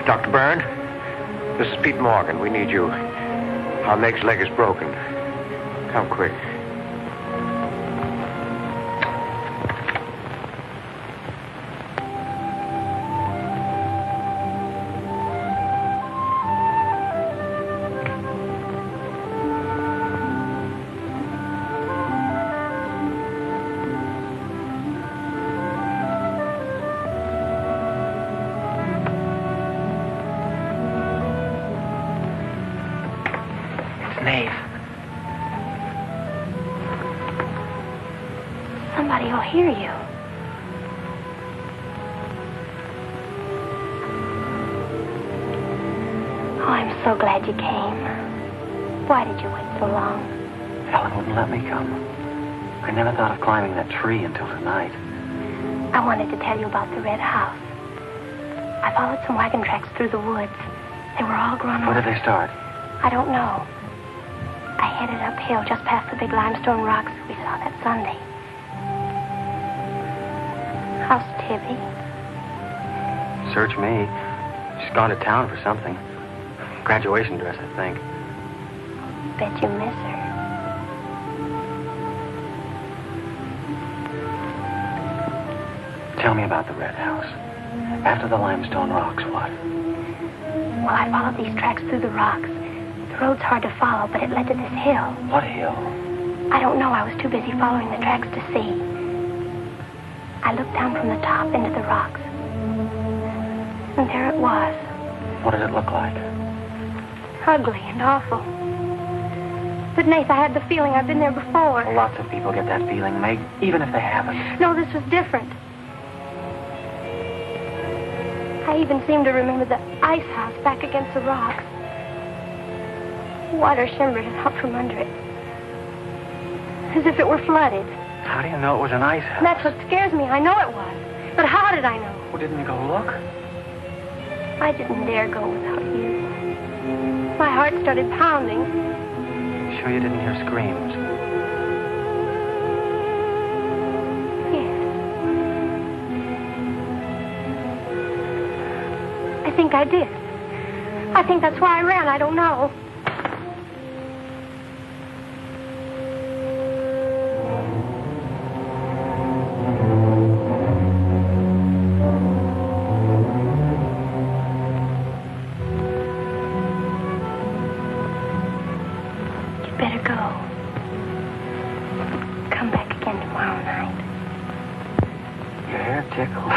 Dr. Byrne? This is Pete Morgan. We need you. Our Meg's leg is broken. Come quick. Somebody will hear you. Oh, I'm so glad you came. Why did you wait so long? Ellen wouldn't let me come. I never thought of climbing that tree until tonight. I wanted to tell you about the red house. I followed some wagon tracks through the woods. They were all grown over. Where did they start? I don't know. I headed uphill just past the big limestone rocks we saw that Sunday. How's Tibby? Search me. She's gone to town for something. Graduation dress, I think. Bet you miss her. Tell me about the red house. After the limestone rocks, what? Well, I followed these tracks through the rocks. The road's hard to follow, but it led to this hill. What hill? I don't know. I was too busy following the tracks to see. I looked down from the top into the rocks. And there it was. What did it look like? Ugly and awful. But, Nath, I had the feeling I've been there before. Well, lots of people get that feeling, Meg, even if they haven't. No, this was different. I even seem to remember the ice house back against the rocks. Water shimmered out from under it. As if it were flooded. How do you know it was an ice house? That's what scares me. I know it was. But how did I know? Well, didn't you go look? I didn't dare go without you. My heart started pounding. Sure you didn't hear screams? Yes. I think I did. I think that's why I ran. I don't know. tickle.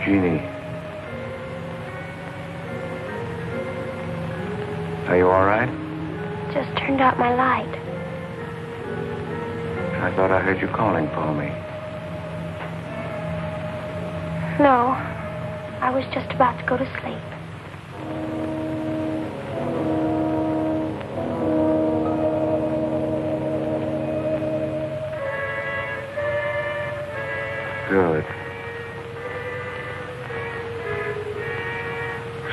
Jeannie. Are you all right? Just turned out my light. I thought I heard you calling for me. No, I was just about to go to sleep. Good.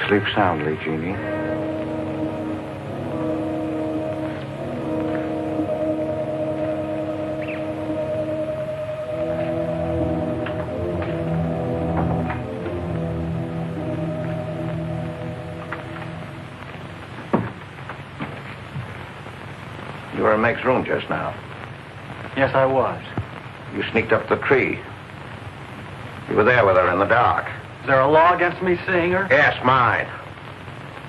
Sleep soundly, Jeannie. You were in Meg's room just now. Yes, I was. You sneaked up the tree. You were there with her in the dark. Is there a law against me seeing her? Yes, mine.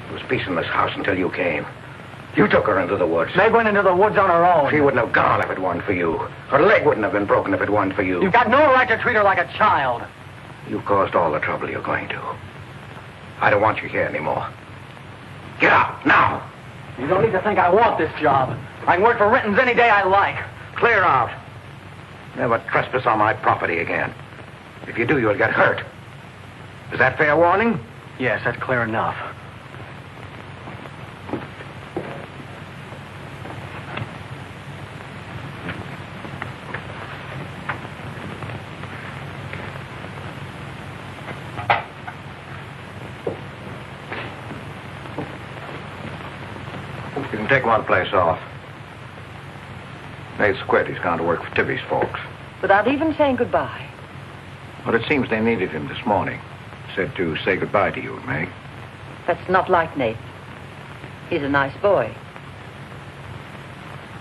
There was peace in this house until you came. You took her into the woods. Meg went into the woods on her own. She wouldn't have gone if it weren't for you. Her leg wouldn't have been broken if it weren't for you. You've got no right to treat her like a child. You caused all the trouble you're going to. I don't want you here anymore. Get out, now. You don't need to think I want this job. I can work for Renton's any day I like. Clear out. Never trespass on my property again. If you do, you'll get hurt. Is that fair warning? Yes, that's clear enough. You can take one place off. Nate's quit. He's gone to work for Tibby's folks. Without even saying goodbye. But it seems they needed him this morning. Said to say goodbye to you, Meg. That's not like Nate. He's a nice boy.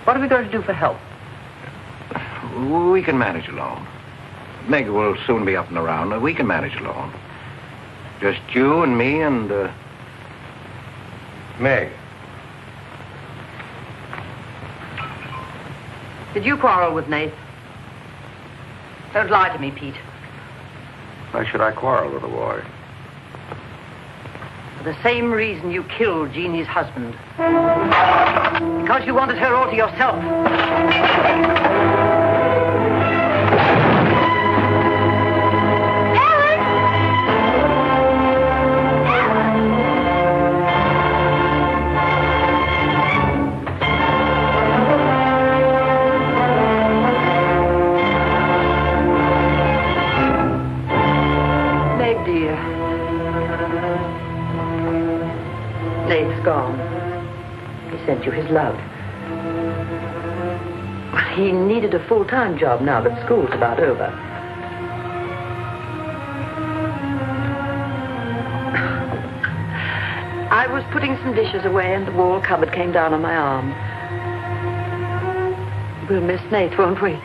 What are we going to do for help? We can manage alone. Meg will soon be up and around. We can manage alone. Just you and me and, Meg. Did you quarrel with Nate? Don't lie to me, Pete. Why should I quarrel with a boy? For the same reason you killed Jeannie's husband. Because you wanted her all to yourself. Nate's gone. He sent you his love. He needed a full-time job now that school's about over. I was putting some dishes away and the wall cupboard came down on my arm. We'll miss Nate, won't we?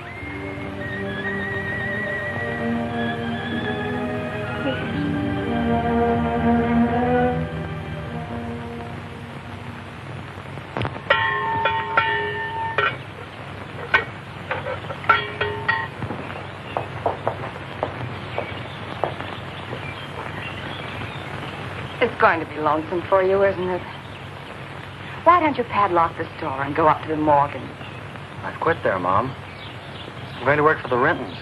It's going to be lonesome for you, isn't it? Why don't you padlock the store and go up to the Morgan? I've quit there, Mom. I'm going to work for the Rentons.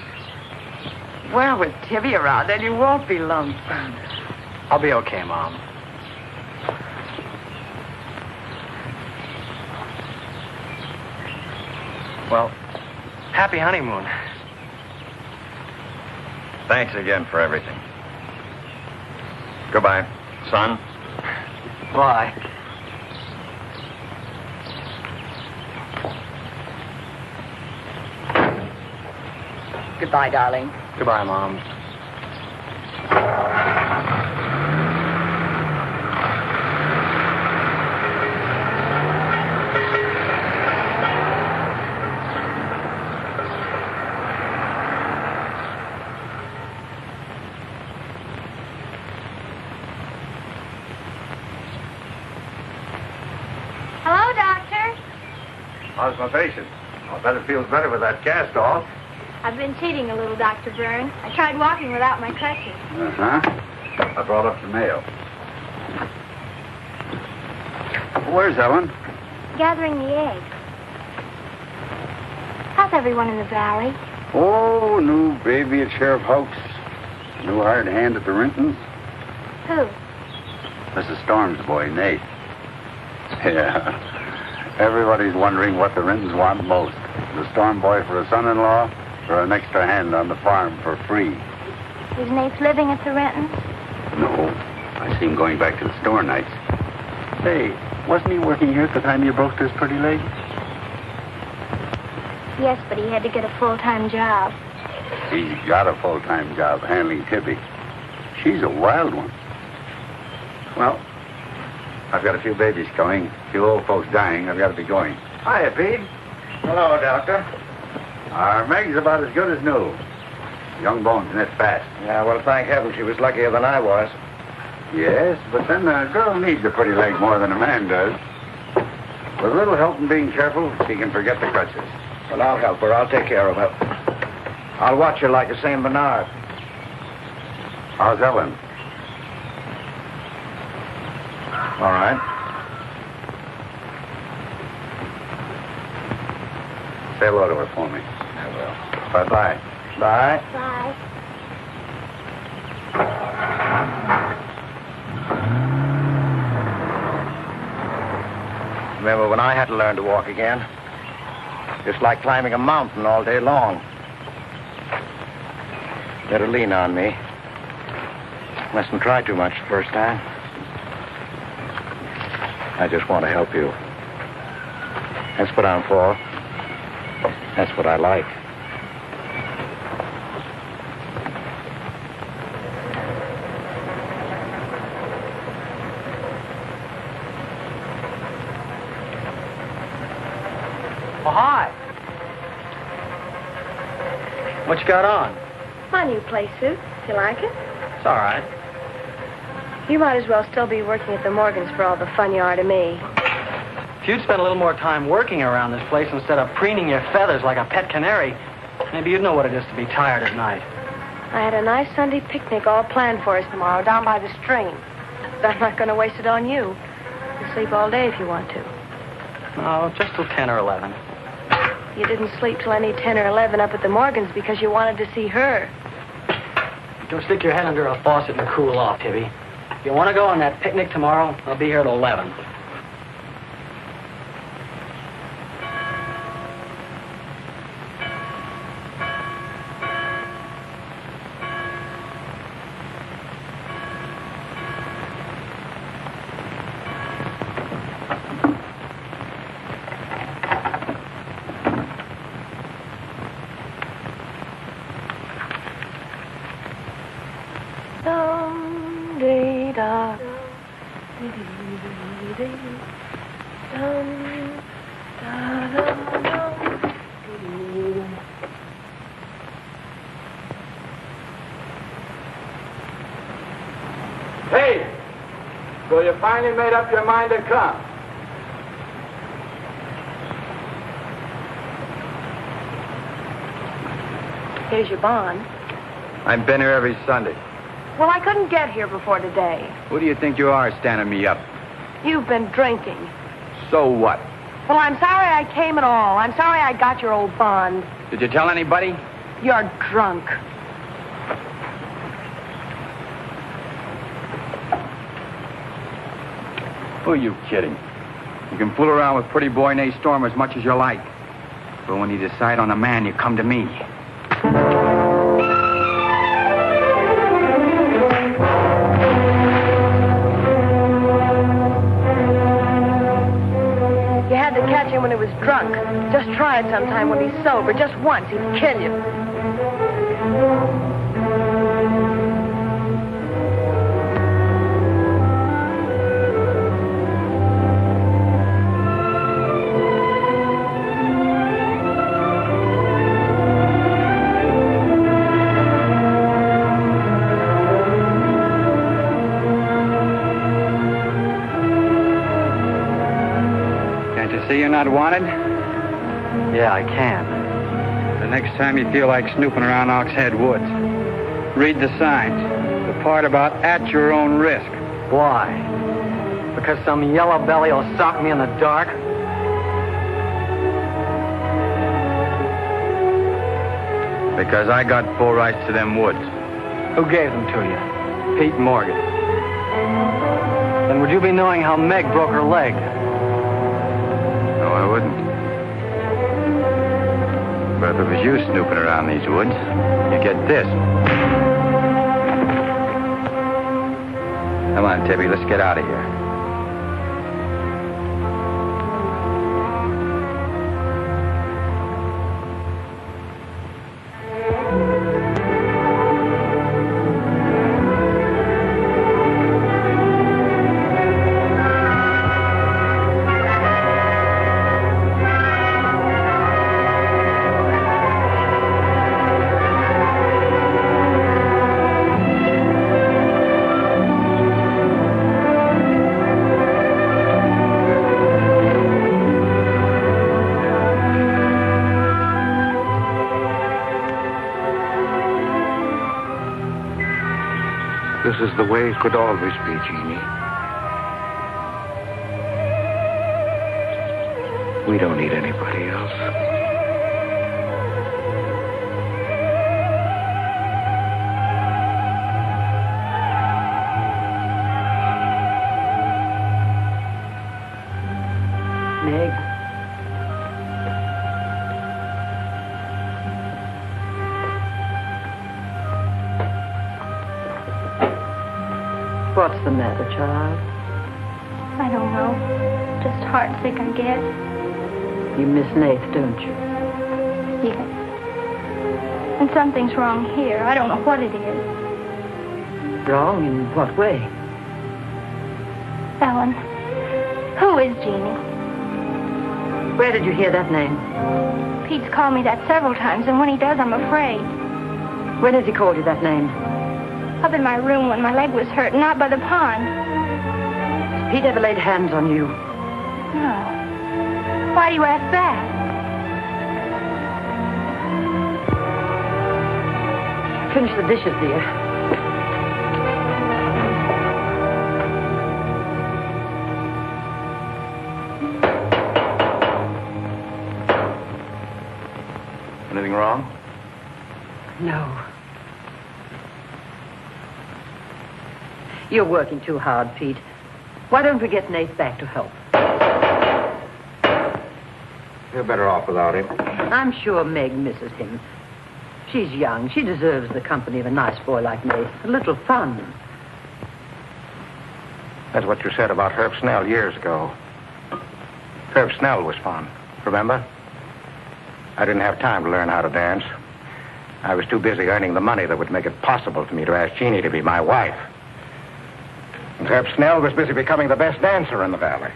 Well, with Tibby around, then you won't be lonesome. I'll be okay, Mom. Well, happy honeymoon. Thanks again for everything. Goodbye, son. Bye. Goodbye, darling. Goodbye, Mom. Hello, Doctor. How's my patient? I bet it feels better with that cast off. I've been cheating a little, Dr. Byrne. I tried walking without my crutches. Uh-huh. I brought up the mail. Where's Ellen? Gathering the eggs. How's everyone in the valley? Oh, new baby at Sheriff Hoke's. New hired hand at the Rintons. Who? Mrs. Storm's boy, Nate. Yeah. Everybody's wondering what the Rintons want most. The Storm boy for a son-in-law or an extra hand on the farm for free. Is Nate living at the Rentons? No. I see him going back to the store nights. Say, wasn't he working here at the time you broke this pretty leg? Yes, but he had to get a full-time job. He's got a full-time job handling Tippy. She's a wild one. Well, I've got a few babies coming, a few old folks dying. I've got to be going. Hiya, Pete. Hello, Doctor. Our Meg's about as good as new. Young bones knit fast. Yeah, well, thank heaven she was luckier than I was. Yes, but then a girl needs a pretty leg more than a man does. With a little help and being careful, she can forget the crutches. Well, I'll help her. I'll take care of her. I'll watch her like a St. Bernard. How's Ellen? All right. Say hello to her for me. I will. Bye-bye. Bye. Bye. Remember when I had to learn to walk again? Just like climbing a mountain all day long. Better lean on me. Mustn't try too much the first time. I just want to help you. That's what I'm for. That's what I like. Oh, hi. What you got on? My new play suit. You like it? It's all right. You might as well still be working at the Morgans for all the fun you are to me. If you'd spent a little more time working around this place instead of preening your feathers like a pet canary, maybe you'd know what it is to be tired at night. I had a nice Sunday picnic all planned for us tomorrow down by the stream. But I'm not going to waste it on you. You can sleep all day if you want to. No, just till 10 or 11. You didn't sleep till any 10 or 11 up at the Morgans because you wanted to see her. Don't stick your head under a faucet and cool off, Tibby. If you want to go on that picnic tomorrow, I'll be here at 11. Hey! So you finally made up your mind to come? Here's your bond. I've been here every Sunday. Well, I couldn't get here before today. Who do you think you are standing me up? You've been drinking. So what? Well, I'm sorry I came at all. I'm sorry I got your old bond. Did you tell anybody? You're drunk. Who are you kidding? You can fool around with pretty boy Nate Storm as much as you like. But when you decide on a man, you come to me. You had to catch him when he was drunk. Just try it sometime when he's sober. Just once. He'd kill you. See you're not wanted? Yeah, I can. The next time you feel like snooping around Oxhead Woods, read the signs. The part about at your own risk. Why? Because some yellow belly will sock me in the dark? Because I got full rights to them woods. Who gave them to you? Pete Morgan. Then would you be knowing how Meg broke her leg? No, I wouldn't. But if it was you snooping around these woods, you get this. Come on, Tibby, let's get out of here. This is the way it could always be, Jeannie. We don't need anybody else. Meg. What's the matter, child? I don't know. Just heartsick, I guess. You miss Nath, don't you? Yes. And something's wrong here. I don't know what it is. Wrong in what way? Ellen, who is Jeannie? Where did you hear that name? Pete's called me that several times, and when he does, I'm afraid. When has he called you that name? Up in my room when my leg was hurt, not by the pond. Has Pete ever laid hands on you? No. Why do you ask that? Finish the dishes, dear. Anything wrong? No. You're working too hard, Pete. Why don't we get Nate back to help? You're better off without him. I'm sure Meg misses him. She's young. She deserves the company of a nice boy like Nate. A little fun. That's what you said about Herb Snell years ago. Herb Snell was fun, remember? I didn't have time to learn how to dance. I was too busy earning the money that would make it possible for me to ask Jeannie to be my wife. And Herb Snell was busy becoming the best dancer in the valley.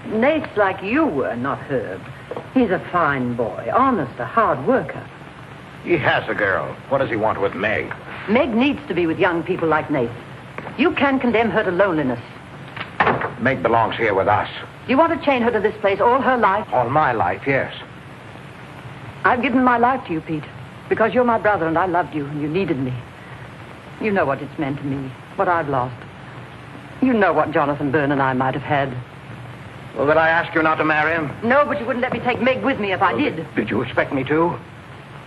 Nate's like you were, not Herb. He's a fine boy, honest, a hard worker. He has a girl. What does he want with Meg? Meg needs to be with young people like Nate. You can't condemn her to loneliness. Meg belongs here with us. Do you want to chain her to this place all her life? All my life, yes. I've given my life to you, Pete, because you're my brother and I loved you and you needed me. You know what it's meant to me, what I've lost. You know what Jonathan Byrne and I might have had. Well, did I ask you not to marry him? No, but you wouldn't let me take Meg with me if I did. Did you expect me to?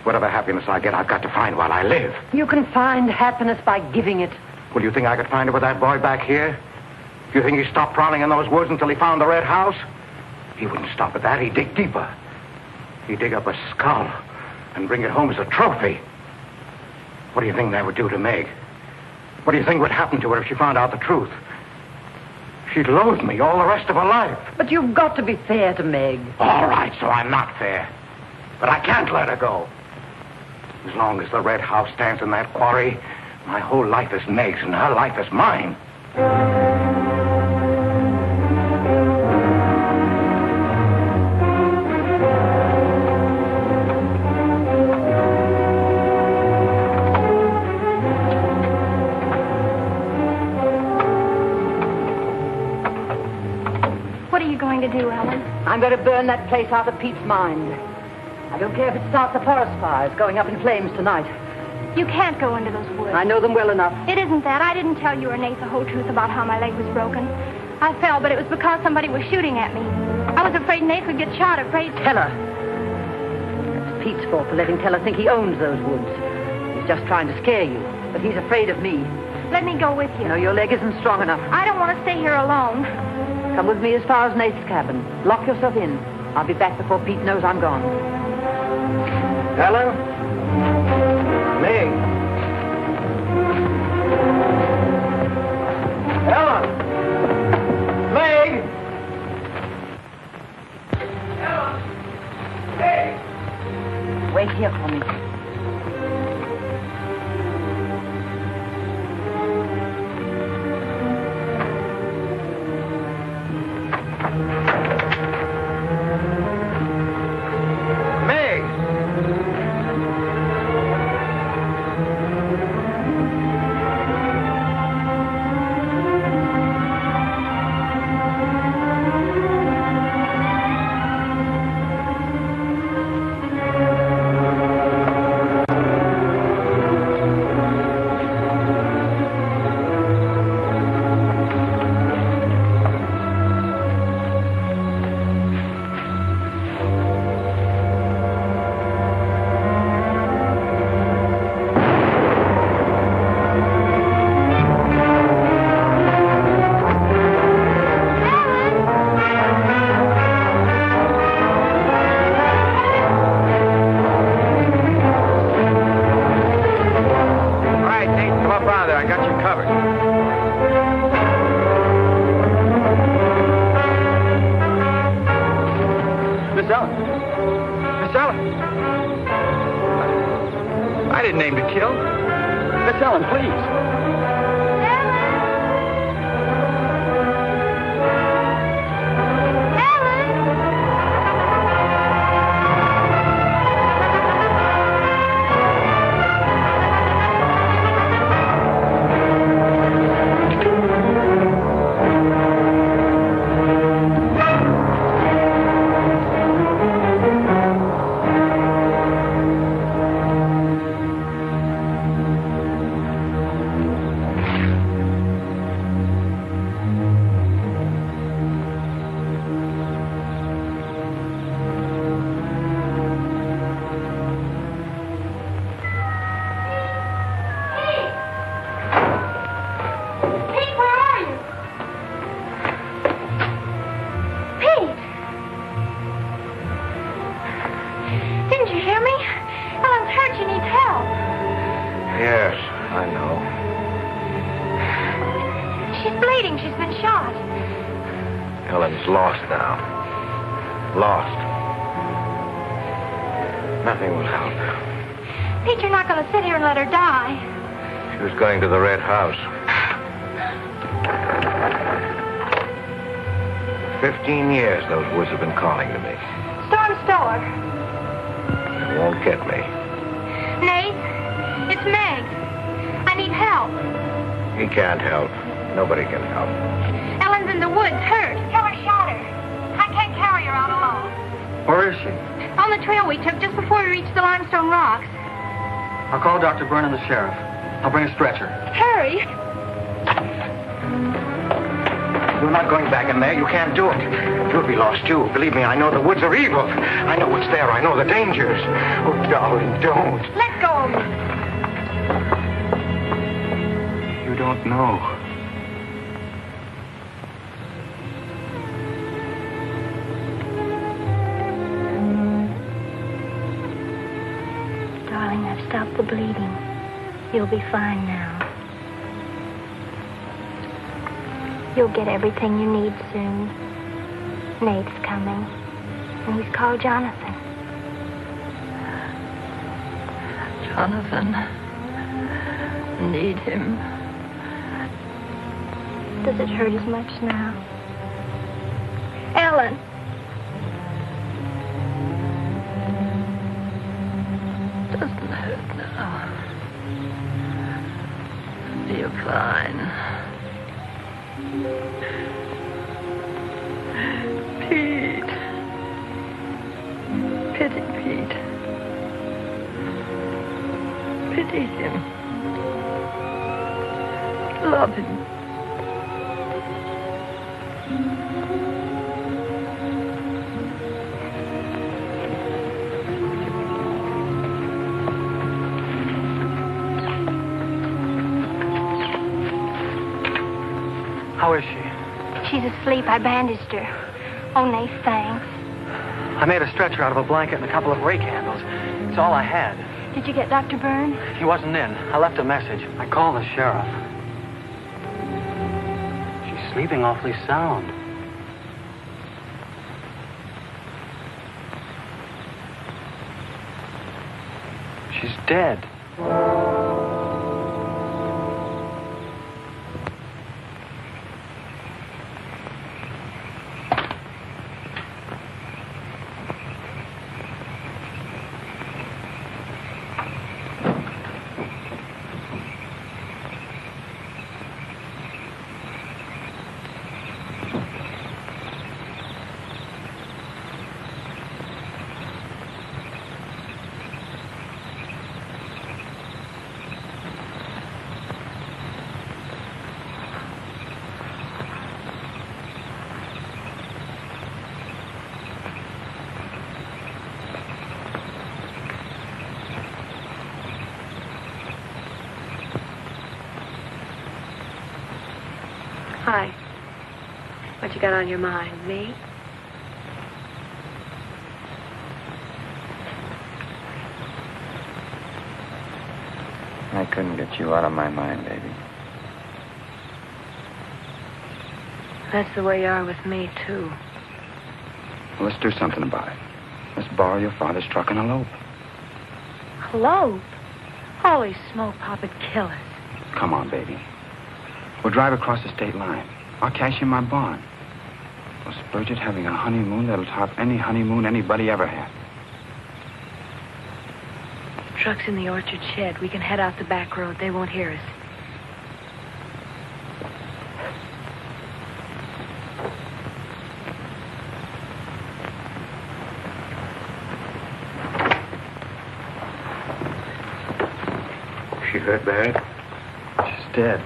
Whatever happiness I get, I've got to find while I live. You can find happiness by giving it. Well, you think I could find it with that boy back here? Do you think he stopped prowling in those woods until he found the red house? He wouldn't stop at that. He'd dig deeper. He'd dig up a skull and bring it home as a trophy. What do you think that would do to Meg? What do you think would happen to her if she found out the truth? She'd loathe me all the rest of her life. But you've got to be fair to Meg. All right, so I'm not fair. But I can't let her go. As long as the red house stands in that quarry, my whole life is Meg's and her life is mine. What are you going to do, Ellen? I'm going to burn that place out of Pete's mind. I don't care if it starts a forest fire. It's going up in flames tonight. You can't go into those woods. I know them well enough. It isn't that. I didn't tell you or Nate the whole truth about how my leg was broken. I fell, but it was because somebody was shooting at me. I was afraid Nate would get shot, afraid... Tell her. That's Pete's fault for letting Teller think he owns those woods. He's just trying to scare you, but he's afraid of me. Let me go with you. No, your leg isn't strong enough. I don't want to stay here alone. Come with me as far as Nate's cabin. Lock yourself in. I'll be back before Pete knows I'm gone. Ellen? Meg? Ellen? Meg? Ellen? Meg? Wait here for me. I didn't aim to kill. Miss Ellen, please. Ellen's lost now. Lost. Nothing will help. Pete, you're not going to sit here and let her die. She was going to the red house. 15 years those woods have been calling to me. Storm Stower. It won't get me. Nate, it's Meg. I need help. He can't help. Nobody can help. Ellen's in the woods, hurt. Teller shot her. I can't carry her out alone. Where is she? On the trail we took just before we reached the limestone rocks. I'll call Dr. Byrne and the sheriff. I'll bring a stretcher. Hurry. You're not going back in there. You can't do it. You'll be lost, too. Believe me, I know the woods are evil. I know what's there. I know the dangers. Oh, darling, don't. Let go of me. You don't know. Darling, I've stopped the bleeding. You'll be fine now. You'll get everything you need soon. Nate's coming. And he's called Jonathan. Donovan. Need him. Does it hurt as much now? Ellen! Doesn't hurt now. Feel fine. Pete. Pity Pete. Pity him. Love him. How is she? She's asleep. I bandaged her. Oh, Nate, thanks. I made a stretcher out of a blanket and a couple of rake handles. It's all I had. Did you get Dr. Byrne? He wasn't in. I left a message. I called the sheriff. She's sleeping awfully sound. She's dead. Hi. What you got on your mind? Me? I couldn't get you out of my mind, baby. That's the way you are with me, too. Well, let's do something about it. Let's borrow your father's truck and elope. Elope? Holy smoke, Pop'd kill us. Come on, baby. We'll drive across the state line. I'll cash in my bond. We'll splurge it having a honeymoon that'll top any honeymoon anybody ever had. The truck's in the orchard shed. We can head out the back road. They won't hear us. She hurt bad? She's dead.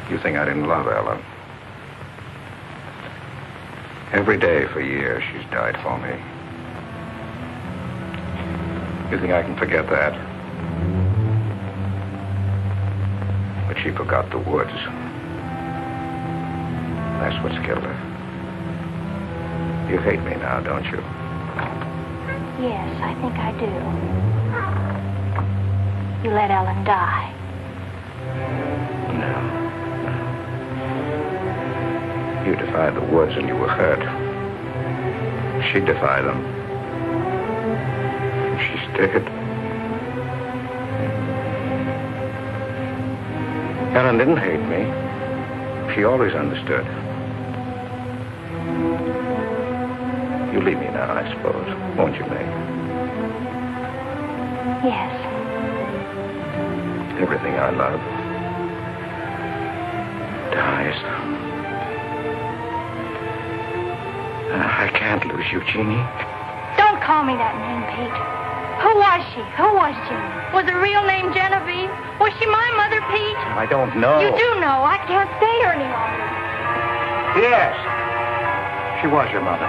You think I didn't love Ellen? Every day for years she's died for me. You think I can forget that? But she forgot the woods. That's what's killed her. You hate me now, don't you? Yes, I think I do. You let Ellen die. No. You defied the woods and you were hurt. She defied them. She's dead. Ellen didn't hate me. She always understood. You leave me now, I suppose, won't you, May? Yes. Everything I love dies. I can't lose you, Jeannie. Don't call me that name, Pete. Who was she? Who was Jeannie? Was her real name Genevieve? Was she my mother, Pete? I don't know. You do know. I can't stay here any longer. Yes. She was your mother.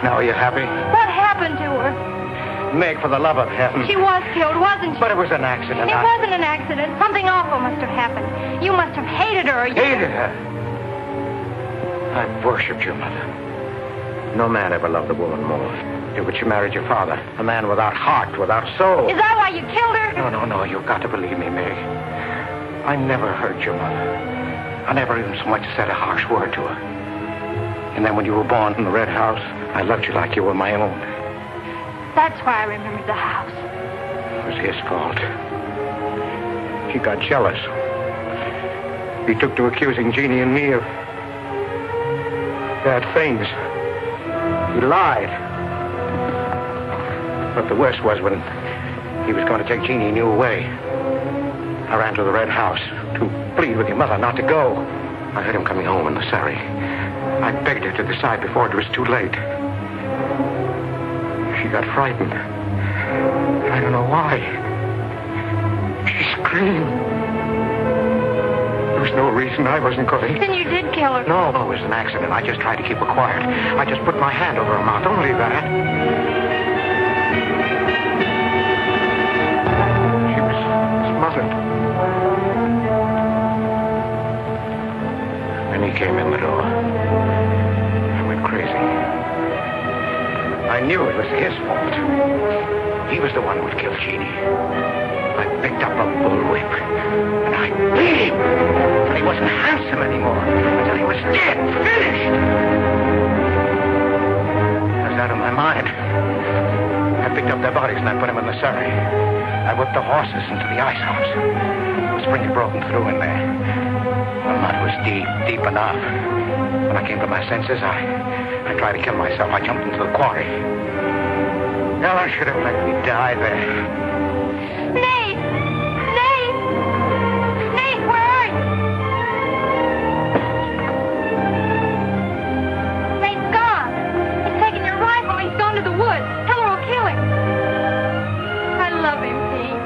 Now, are you happy? What happened to her? Meg, for the love of heaven. She was killed, wasn't she? But it was an accident. It wasn't an accident. Something awful must have happened. You must have hated her. Hated her? I've worshipped your mother. No man ever loved a woman more. But she married your father, a man without heart, without soul. Is that why you killed her? No, you've got to believe me, Meg. I never hurt your mother. I never even so much said a harsh word to her. And then when you were born in the Red House, I loved you like you were my own. That's why I remembered the house. It was his fault. He got jealous. He took to accusing Jeannie and me of bad things. He lied. But the worst was when he was going to take Jeannie and you away. I ran to the Red House to plead with your mother not to go. I heard him coming home in the surrey. I begged her to decide before it was too late. She got frightened. I don't know why. She screamed. There was no reason I wasn't going. Then you did kill her. No, it was an accident. I just tried to keep her quiet. I just put my hand over her mouth. Only that. She was smothered. Then he came in the door. I went crazy. I knew it was his fault. He was the one who would kill Jeannie. I picked up a bullwhip, and I beat him until he wasn't handsome anymore, until he was dead, finished. I was out of my mind. I picked up their bodies and I put them in the surrey. I whipped the horses into the ice house. The spring had broken through in there. The mud was deep enough. When I came to my senses, I tried to kill myself. I jumped into the quarry. Ellen should have let me die there. Nate! Nate! Nate, where are you? Nate's gone. He's taken your rifle. He's gone to the woods. Heller will kill him. I love him, Pete.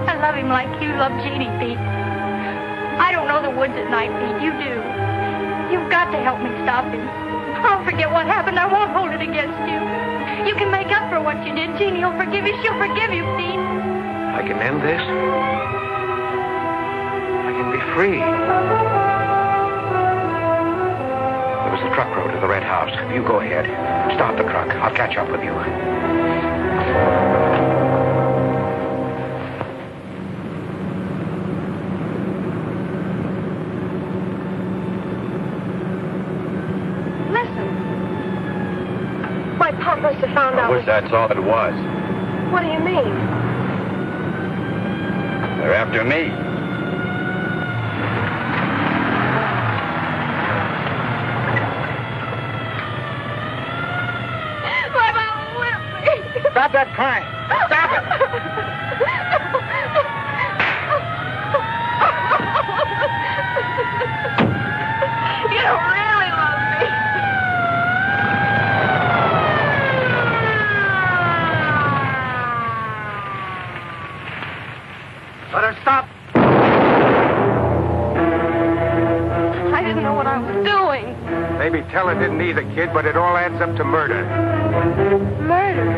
I love him like you love Jeannie, Pete. I don't know the woods at night, Pete. You do. You've got to help me stop him. I'll forget what happened. I won't hold it against you. You can make up for what you did. Jeannie will forgive you. She'll forgive you, Pete. I can end this. I can be free. There was a truck road to the Red House. You go ahead. Stop the truck. I'll catch up with you. Must have found out. I wish that's all it was. What do you mean? They're after me. My mama whipped me. Stop that crying. Stop it. You don't really love me. Let her stop. I didn't know what I was doing. Maybe Teller didn't either, kid, but it all adds up to murder. Murder.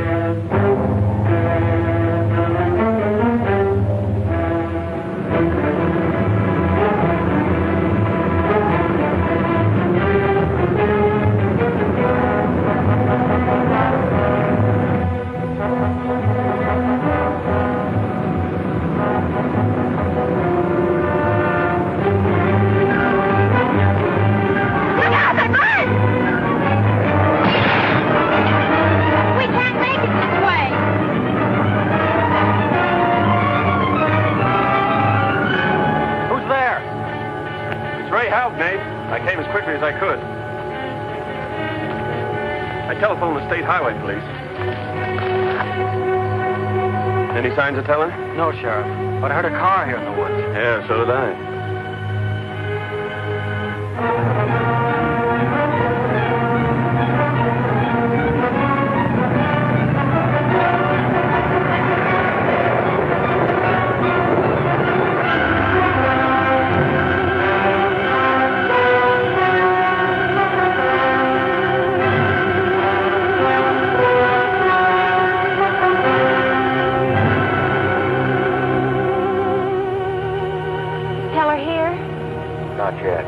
I came as quickly as I could. I telephoned the state highway police. Any signs of Teller? No, Sheriff. But I heard a car here in the woods. Yeah, so did I. Not yet.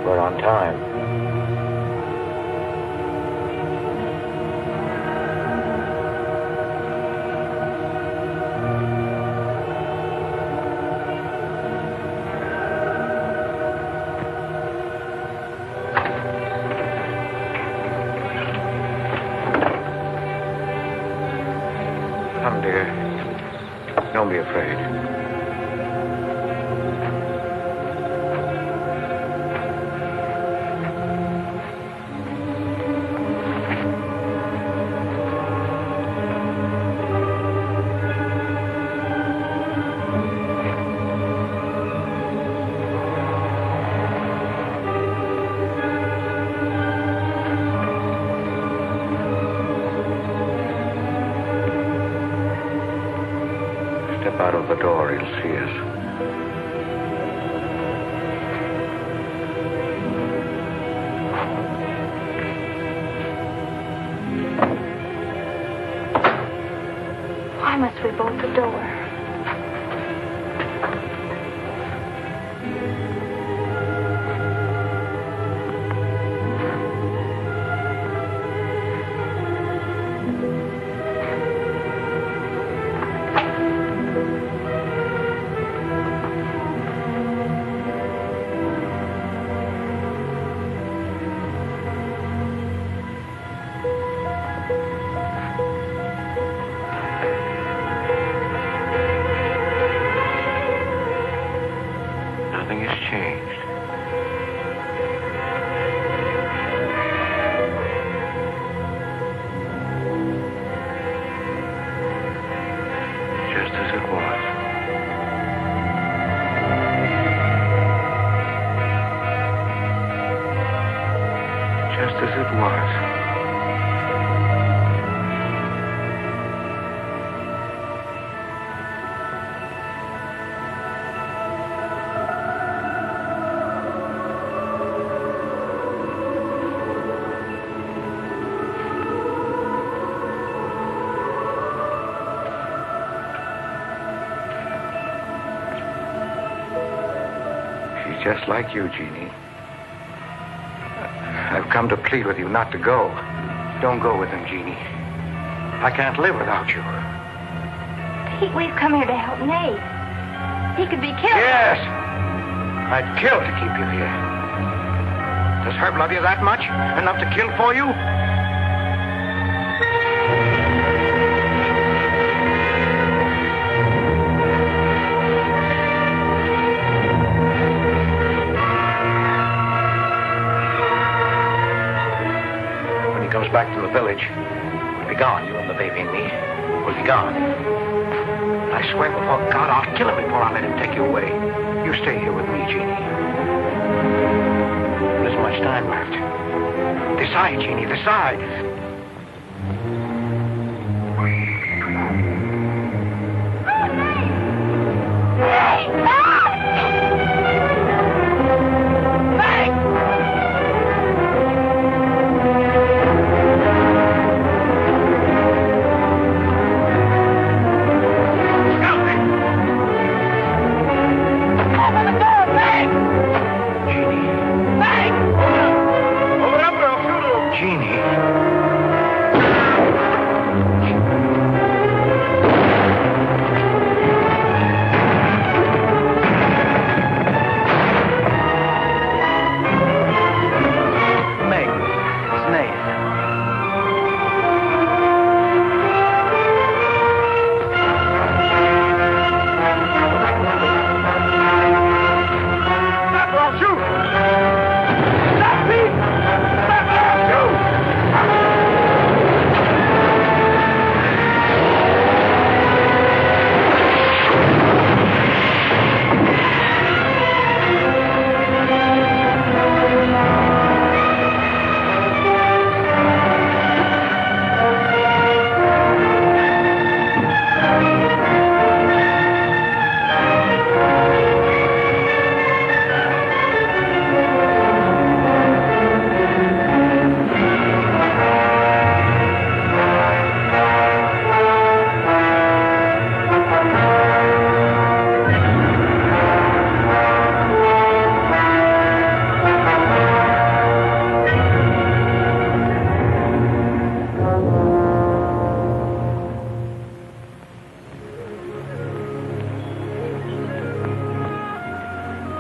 We're on time. Come, dear. Don't be afraid. Step out of the door, he'll see us. Why must we bolt the door? Nothing has changed. Just as it was. Just as it was. She's just like you, Jeannie. I've come to plead with you not to go. Don't go with him, Jeannie. I can't live without you. Pete, we've come here to help Nate. He could be killed. Yes! I'd kill to keep you here. Does Herb love you that much? Enough to kill for you? When he comes back from the village, we'll be gone. You and the baby and me. We'll be gone. I swear before God, I'll kill him before I let him take you away. You stay here with me, Jeannie. There isn't much time left. Decide, Jeannie, decide.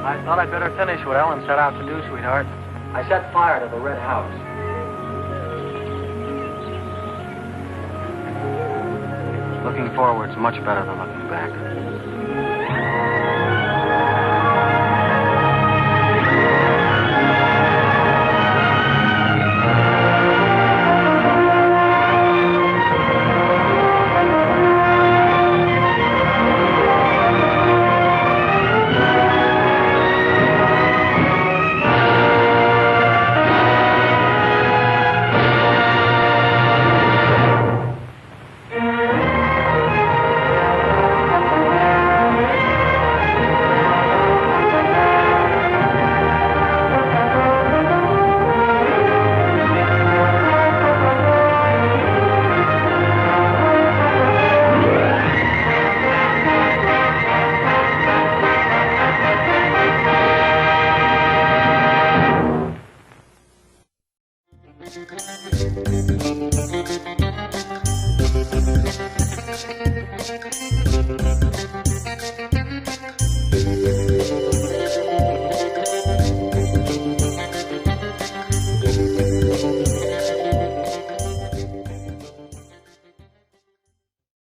I thought I'd better finish what Ellen set out to do, sweetheart. I set fire to the red house. Looking forward's much better than looking back.